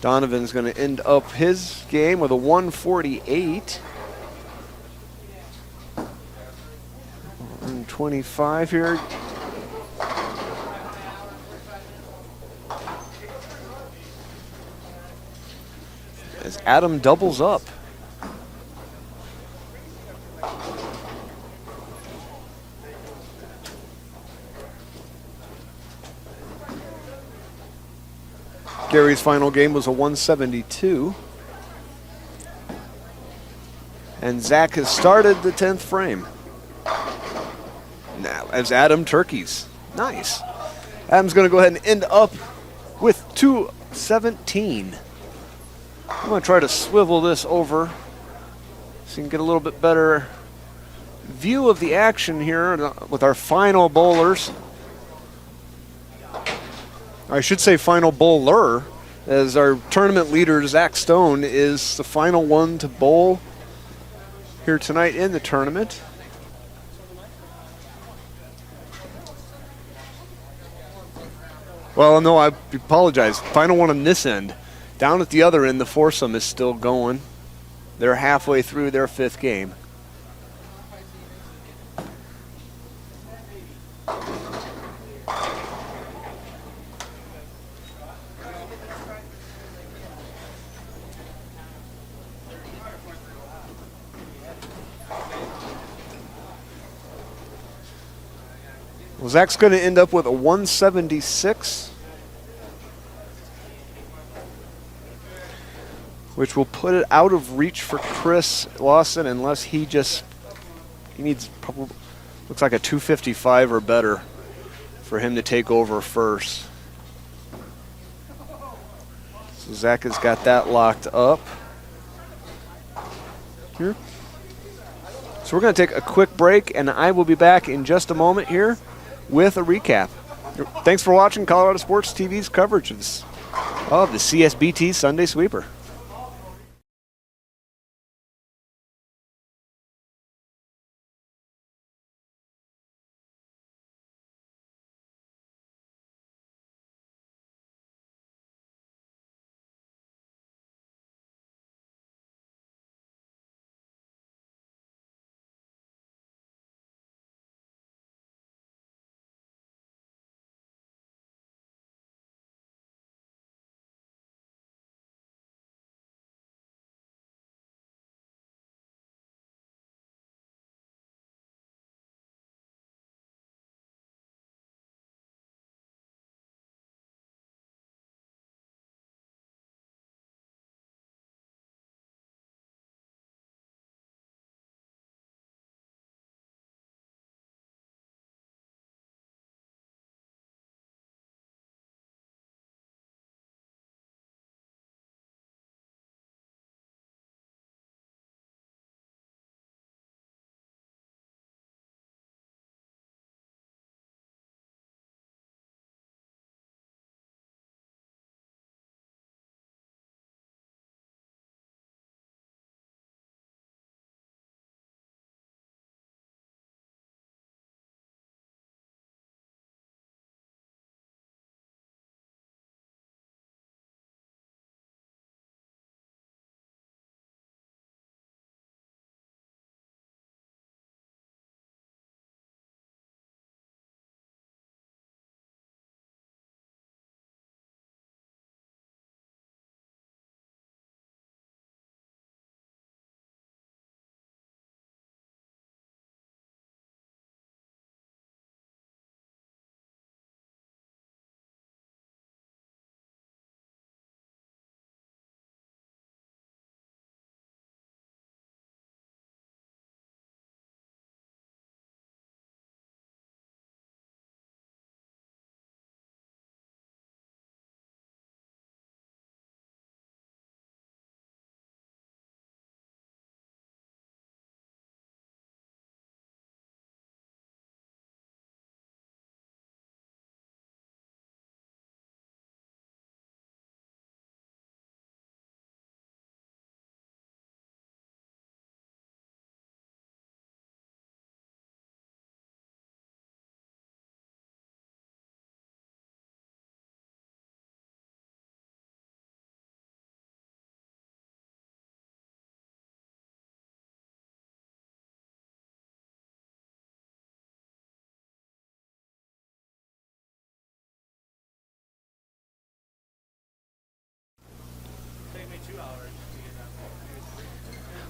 A: Donovan's going to end up his game with a 148. 125 here. As Adam doubles up. Gary's final game was a 172. And Zach has started the 10th frame. Now, as Adam turkeys. Nice. Adam's going to go ahead and end up with 217. I'm going to try to swivel this over so you can get a little bit better view of the action here with our final bowlers. I should say final bowler, as our tournament leader, Zach Stone, is the final one to bowl here tonight in the tournament. Well, no, I apologize. Final one on this end. Down at the other end, the foursome is still going. They're halfway through their 5th game. Well, Zach's going to end up with a 176, which will put it out of reach for Chris Lawson unless he needs probably, looks like a 255 or better for him to take over first. So Zach has got that locked up here. So we're going to take a quick break, and I will be back in just a moment here with a recap. Thanks for watching Colorado Sports TV's coverage of the CSBT Sunday Sweeper.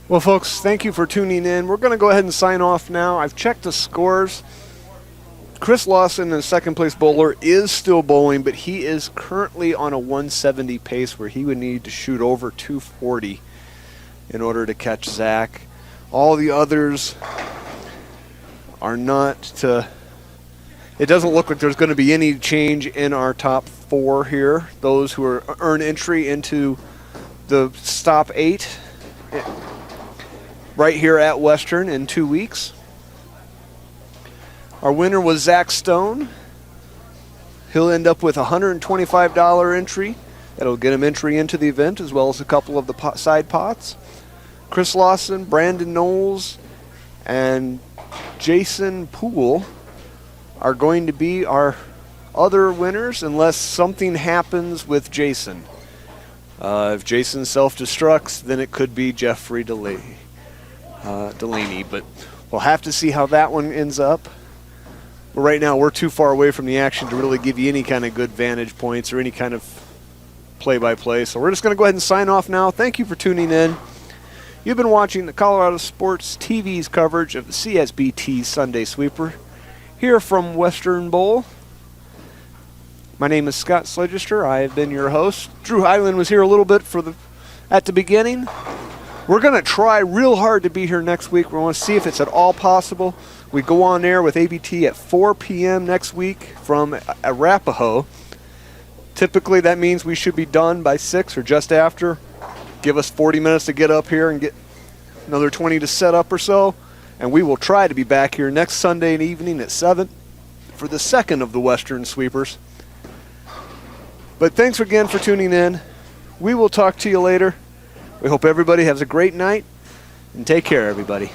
A: Well, folks, thank you for tuning in. We're going to go ahead and sign off now. I've checked the scores. Chris Lawson, the second place bowler, is still bowling, but he is currently on a 170 pace where he would need to shoot over 240 in order to catch Zach. All the others are not to... It doesn't look like there's going to be any change in our top four here. Those who earn entry into the top 8 right here at Western in 2 weeks. Our winner was Zach Stone. He'll end up with a $125 entry. That'll get him entry into the event as well as a couple of the side pots. Chris Lawson, Brandon Knowles, and Jason Poole are going to be our other winners unless something happens with Jason. If Jason self-destructs, then it could be Jeffrey Delaney. But we'll have to see how that one ends up. But right now, we're too far away from the action to really give you any kind of good vantage points or any kind of play-by-play. So we're just going to go ahead and sign off now. Thank you for tuning in. You've been watching the Colorado Sports TV's coverage of the CSBT Sunday Sweeper. here from Western Bowl. My name is Scott Sledgester. I have been your host. Drew Highland was here a little bit at the beginning. We're going to try real hard to be here next week. We want to see if it's at all possible. We go on air with ABT at 4 p.m. next week from Arapahoe. Typically that means we should be done by 6 or just after. Give us 40 minutes to get up here and get another 20 to set up or so. And we will try to be back here next Sunday evening at 7 for the second of the Western Sweepers. But thanks again for tuning in. We will talk to you later. We hope everybody has a great night, and take care, everybody.